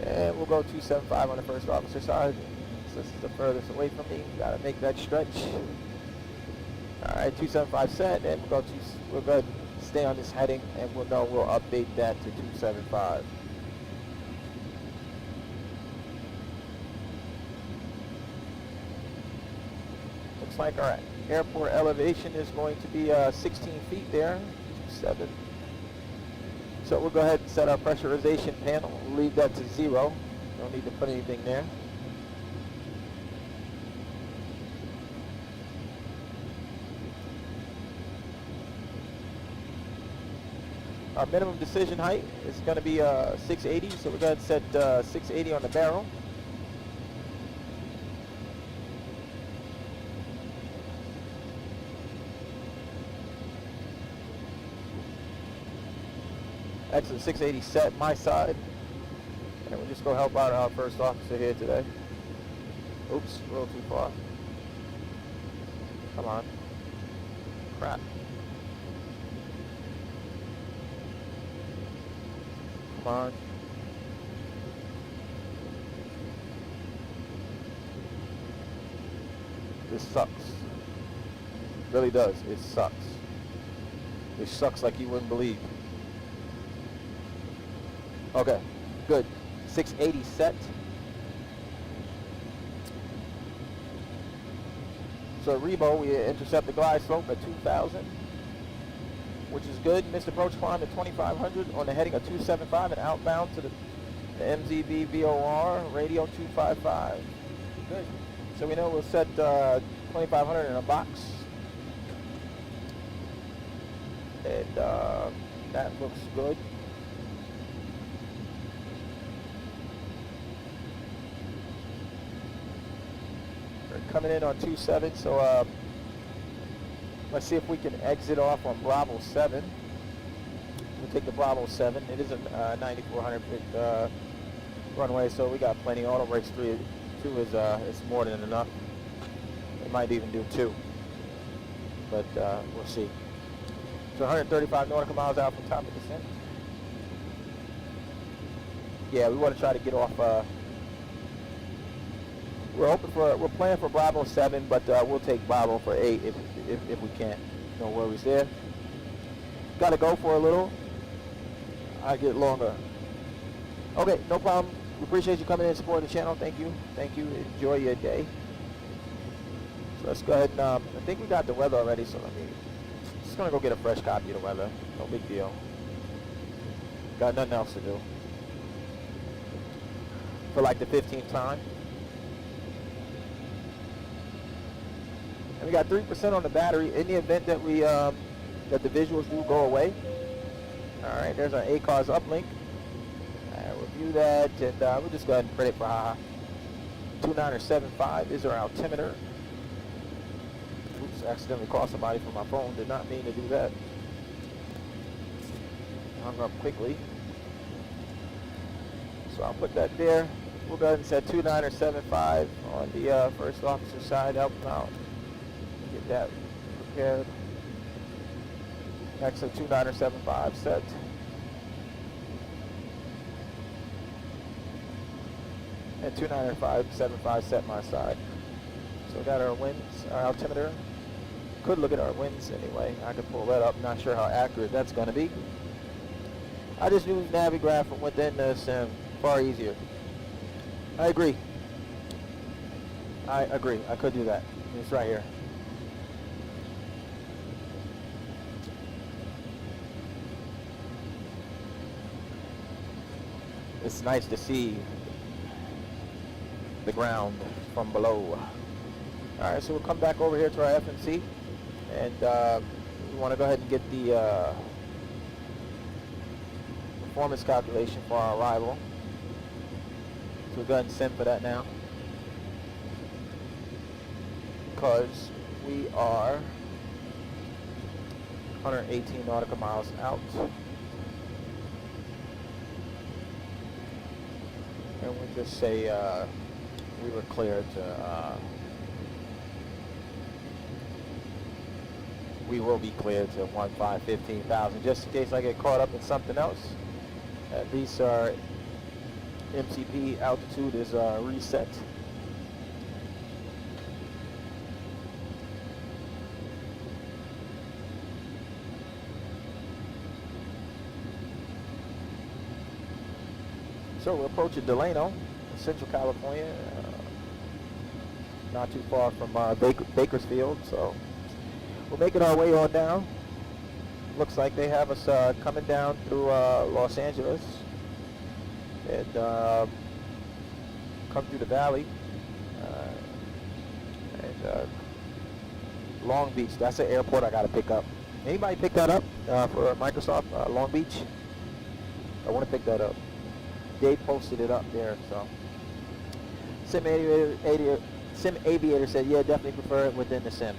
Speaker 1: and we'll go 275 on the first officer side. So this is the furthest away from me. Got to make that stretch. All right, 275 set, and we'll go ahead and stay on this heading, and we'll update that to 275. Looks like our airport elevation is going to be 16 feet there, 7. So we'll go ahead and set our pressurization panel. We'll leave that to 0. Don't need to put anything there. Our minimum decision height is going to be 680, so we're going to set 680 on the barrel. Excellent, 680 set my side. And we'll just go help out our first officer here today. Oops, a little too far. Come on. Crap. Come on. This sucks. It really does. It sucks. It sucks like you wouldn't believe. Okay, good. 680 set. So Rebo, we intercept the glide slope at 2,000, which is good. Missed approach climb at 2,500 on the heading of 275 and outbound to the MZB VOR radio 255. Good. So we know we'll set 2,500 in a box. And that looks good. Coming in on 27, so let's see if we can exit off on Bravo 7. We'll take the Bravo 7. It is a 9,400 foot runway, so we got plenty. Auto brakes 2 is more than enough. It might even do 2, but we'll see. So 135 nautical miles out from top of descent. Yeah, we want to try to get off. We're playing for Bravo 7, but we'll take Bravo for 8 if we can. No worries there. Got to go for a little. I get longer. Okay, no problem. We appreciate you coming in and supporting the channel. Thank you. Thank you. Enjoy your day. So let's go ahead and I think we got the weather already. So just gonna go get a fresh copy of the weather. No big deal. Got nothing else to do. For like the 15th time. And we got 3% on the battery in the event that that the visuals do go away. All right, there's our ACARS uplink. Review that, and we'll just go ahead and print it for HAHA. 2975 is our altimeter. Oops, accidentally called somebody from my phone. Did not mean to do that. Hung up quickly. So I'll put that there. We'll go ahead and set 2975 on the first officer side, help them out. Get that prepared. Excellent, 2975 set. And 29575 set my side. So we got our winds, our altimeter. Could look at our winds anyway. I could pull that up. Not sure how accurate that's going to be. I just use Navigraph from within the sim. Far easier. I agree. I agree. I could do that. It's right here. it's nice to see the ground from below. All right, so we'll come back over here to our FNC, and we want to go ahead and get the performance calculation for our arrival. So we'll go ahead and sim for that now, because we are 118 nautical miles out. And we'll just say we were cleared to, we will be cleared to 15,000, just in case I get caught up in something else. At least our MCP altitude is reset. So we're approaching Delano, Central California, not too far from Bakersfield. So we're making our way on down. Looks like they have us coming down through Los Angeles and come through the valley and Long Beach. That's an airport I got to pick up. Anybody pick that up for Microsoft? Long Beach? I want to pick that up. They posted it up there, so. Sim Aviator said, yeah, definitely prefer it within the sim.